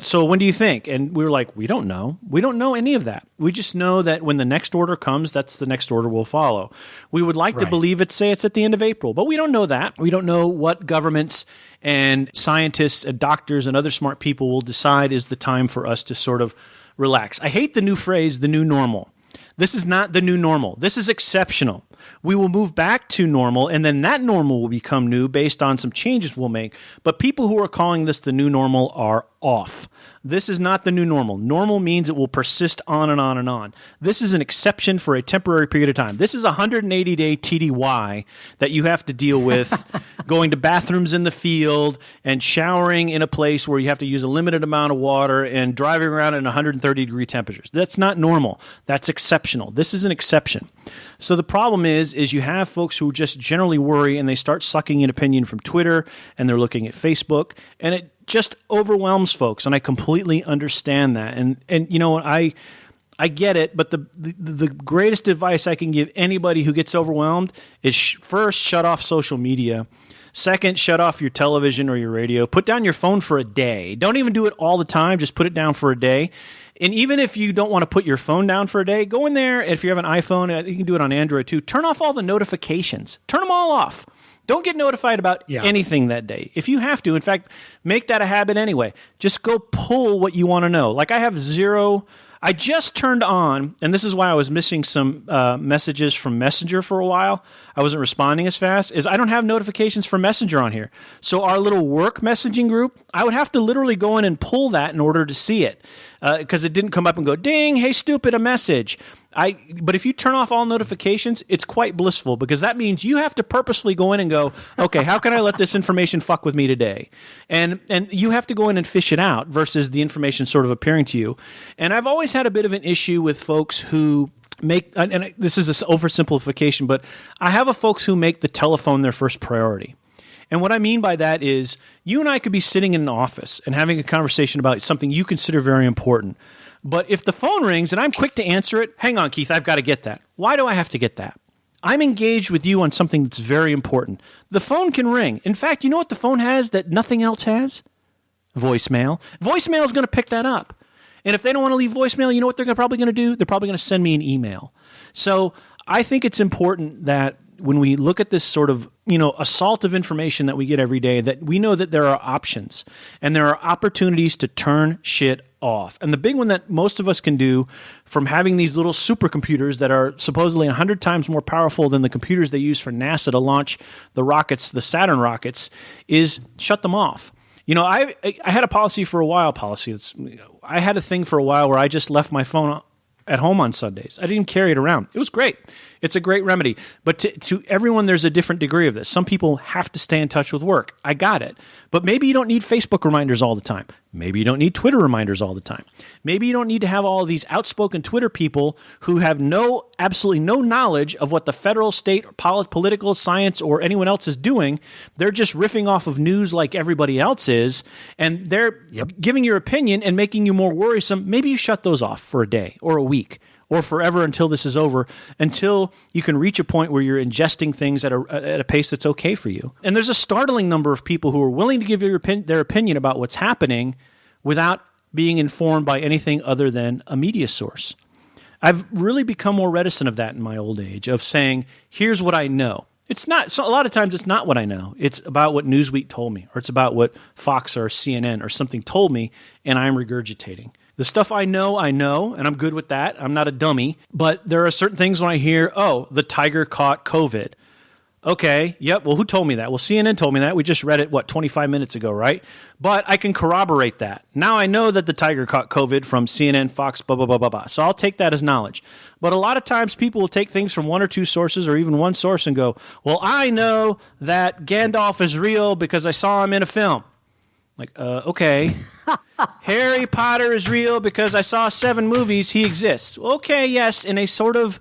So when do you think? And we were like, we don't know. We don't know any of that. We just know that when the next order comes, that's the next order we'll follow. We would like to believe it's at the end of April, but we don't know that. We don't know what governments and scientists and doctors and other smart people will decide is the time for us to sort of relax. I hate the new phrase, the new normal. This is not the new normal. This is exceptional. We will move back to normal, and then that normal will become new based on some changes we'll make. But people who are calling this the new normal are off. This is not the new normal. Normal means it will persist on and on and on. This is an exception for a temporary period of time. This is a 180-day TDY that you have to deal with, going to bathrooms in the field and showering in a place where you have to use a limited amount of water and driving around in 130-degree temperatures. That's not normal. That's exceptional. This is an exception. So the problem is you have folks who just generally worry, and they start sucking in opinion from Twitter, and they're looking at Facebook, and it just overwhelms folks, and I completely understand that. And you know what, I get it, but the greatest advice I can give anybody who gets overwhelmed is first, shut off social media. Second, shut off your television or your radio. Put down your phone for a day. Don't even do it all the time. Just put it down for a day. And even if you don't want to put your phone down for a day, go in there. If you have an iPhone, you can do it on Android too. Turn off all the notifications. Turn them all off. Don't get notified about anything that day. If you have to, in fact, make that a habit anyway. Just go pull what you want to know. Like I have zero. I just turned on, and this is why I was missing some messages from Messenger for a while. I wasn't responding as fast, is I don't have notifications for Messenger on here. So our little work messaging group, I would have to literally go in and pull that in order to see it because it didn't come up and go, ding, hey, stupid, a message. But if you turn off all notifications, it's quite blissful because that means you have to purposefully go in and go, okay, how can I let this information fuck with me today? And you have to go in and fish it out versus the information sort of appearing to you. And I've always had a bit of an issue with folks who make, and this is an oversimplification, but I have a folks who make the telephone their first priority. And what I mean by that is you and I could be sitting in an office and having a conversation about something you consider very important. But if the phone rings and I'm quick to answer it, hang on, Keith, I've got to get that. Why do I have to get that? I'm engaged with you on something that's very important. The phone can ring. In fact, you know what the phone has that nothing else has? Voicemail. Voicemail is going to pick that up. And if they don't want to leave voicemail, you know what they're probably going to do? They're probably going to send me an email. So I think it's important that when we look at this sort of, assault of information that we get every day, that we know that there are options and there are opportunities to turn shit off. And the big one that most of us can do from having these little supercomputers that are supposedly 100 times more powerful than the computers they use for NASA to launch the rockets, the Saturn rockets, is shut them off. I had a policy for a while, I had a thing for a while where I just left my phone at home on Sundays. I didn't carry it around. It was great. It's a great remedy. But to everyone, there's a different degree of this. Some people have to stay in touch with work. I got it. But maybe you don't need Facebook reminders all the time. Maybe you don't need Twitter reminders all the time. Maybe you don't need to have all of these outspoken Twitter people who have absolutely no knowledge of what the federal, state, political, science, or anyone else is doing. They're just riffing off of news like everybody else is, and they're giving your opinion and making you more worrisome. Maybe you shut those off for a day or a week or forever until this is over, until you can reach a point where you're ingesting things at a pace that's okay for you. And there's a startling number of people who are willing to give their opinion about what's happening without being informed by anything other than a media source. I've really become more reticent of that in my old age, of saying, here's what I know. It's not, so a lot of times it's not what I know. It's about what Newsweek told me, or it's about what Fox or CNN or something told me, and I'm regurgitating. The stuff I know, and I'm good with that. I'm not a dummy. But there are certain things when I hear, the tiger caught COVID. Okay, yep, well, who told me that? Well, CNN told me that. We just read it, 25 minutes ago, right? But I can corroborate that. Now I know that the tiger caught COVID from CNN, Fox, blah, blah, blah, blah, blah. So I'll take that as knowledge. But a lot of times people will take things from one or two sources or even one source and go, well, I know that Gandalf is real because I saw him in a film. Like, okay. Harry Potter is real because I saw 7 movies. He exists. Okay, yes, in a sort of,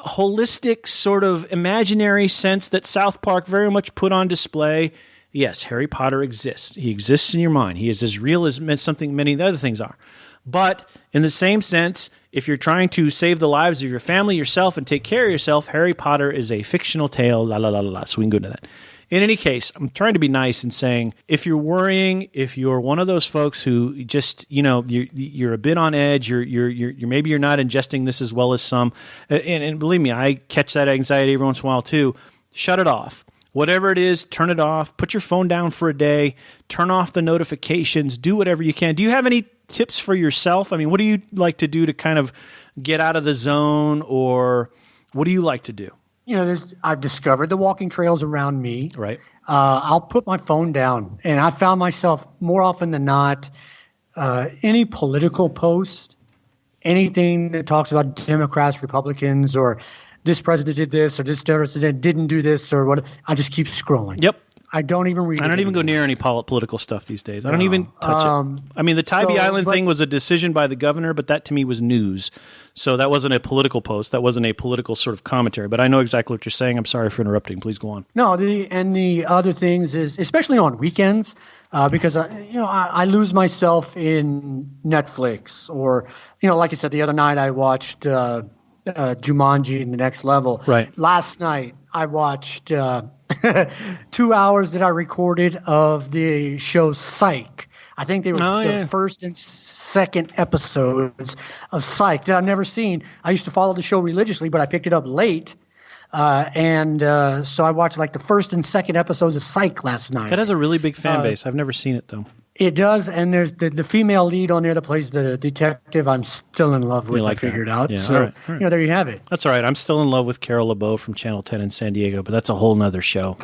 holistic sort of imaginary sense that South Park very much put on display. Yes, Harry Potter exists. He exists in your mind. He is as real as something many of the other things are. But in the same sense, if you're trying to save the lives of your family, yourself, and take care of yourself, Harry Potter is a fictional tale, la la la la la. So we can go into that. In any case, I'm trying to be nice and saying, if you're worrying, if you're one of those folks who just, you're a bit on edge, you're maybe you're not ingesting this as well as some, and believe me, I catch that anxiety every once in a while too. Shut it off. Whatever it is, turn it off. Put your phone down for a day. Turn off the notifications. Do whatever you can. Do you have any tips for yourself? I mean, what do you like to do to kind of get out of the zone, or what do you like to do? I've discovered the walking trails around me. Right. I'll put my phone down, and I found myself more often than not, any political post, anything that talks about Democrats, Republicans, or this president did this, or this president didn't do this, or what. I just keep scrolling. Yep. I don't even read. I don't even go near any political stuff these days. I don't even touch it. I mean, the Tybee Island thing was a decision by the governor, but that to me was news. So that wasn't a political post. That wasn't a political sort of commentary. But I know exactly what you're saying. I'm sorry for interrupting. Please go on. No, the other things is, especially on weekends, because I lose myself in Netflix, or like I said, the other night I watched Jumanji in the Next Level. Right. Last night I watched 2 hours that I recorded of the show Psych. I think they were the first and second episodes of Psych that I've never seen. I used to follow the show religiously, but I picked it up late. So I watched like the first and second episodes of Psych last night. That has a really big fan base. I've never seen it, though. It does, and there's the female lead on there that plays the detective I'm still in love with. Like I figured out. Yeah, so, all right. There you have it. That's all right. I'm still in love with Carol LeBeau from Channel 10 in San Diego, but that's a whole nother show.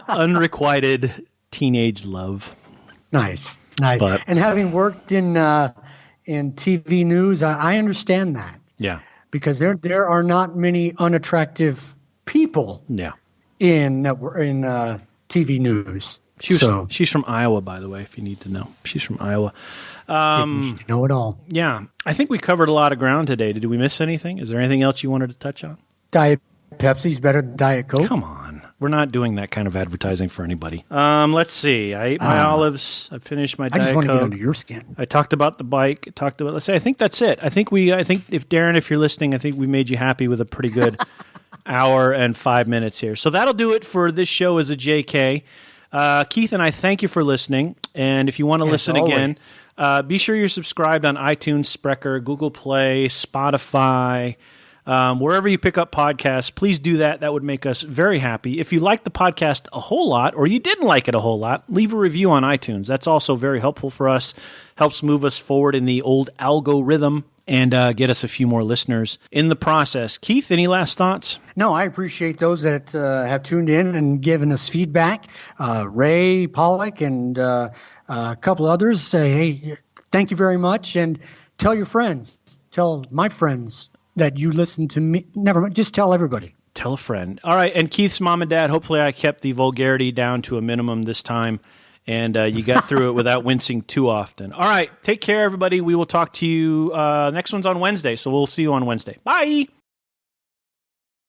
Unrequited teenage love. Nice. And having worked in TV news, I understand that. Yeah. Because there are not many unattractive people. Yeah. In TV news. She's from Iowa, by the way, if you need to know. She's from Iowa. Didn't need to know it all. Yeah. I think we covered a lot of ground today. Did we miss anything? Is there anything else you wanted to touch on? Diet Pepsi's better than Diet Coke. Come on. We're not doing that kind of advertising for anybody. Let's see. I ate my olives. I finished my Diet Coke. I just want to get under your skin. I talked about the bike. I think that's it. I think if Darren, if you're listening, I think we made you happy with a pretty good hour and 5 minutes here. So that'll do it for this show as a JK. Keith and I thank you for listening. And if you want to listen again, be sure you're subscribed on iTunes, Sprecher, Google Play, Spotify, wherever you pick up podcasts. Please do that. That would make us very happy. If you like the podcast a whole lot, or you didn't like it a whole lot, leave a review on iTunes. That's also very helpful for us. Helps move us forward in the old algorithm and get us a few more listeners in the process. Keith, any last thoughts? No, I appreciate those that have tuned in and given us feedback. Ray Pollock and a couple others say, hey, thank you very much. And tell your friends, tell my friends that you listen to me. Never mind, just tell everybody. Tell a friend. All right, and Keith's mom and dad, hopefully I kept the vulgarity down to a minimum this time. And you got through it without wincing too often. All right. Take care, everybody. We will talk to you. Next one's on Wednesday, so we'll see you on Wednesday. Bye.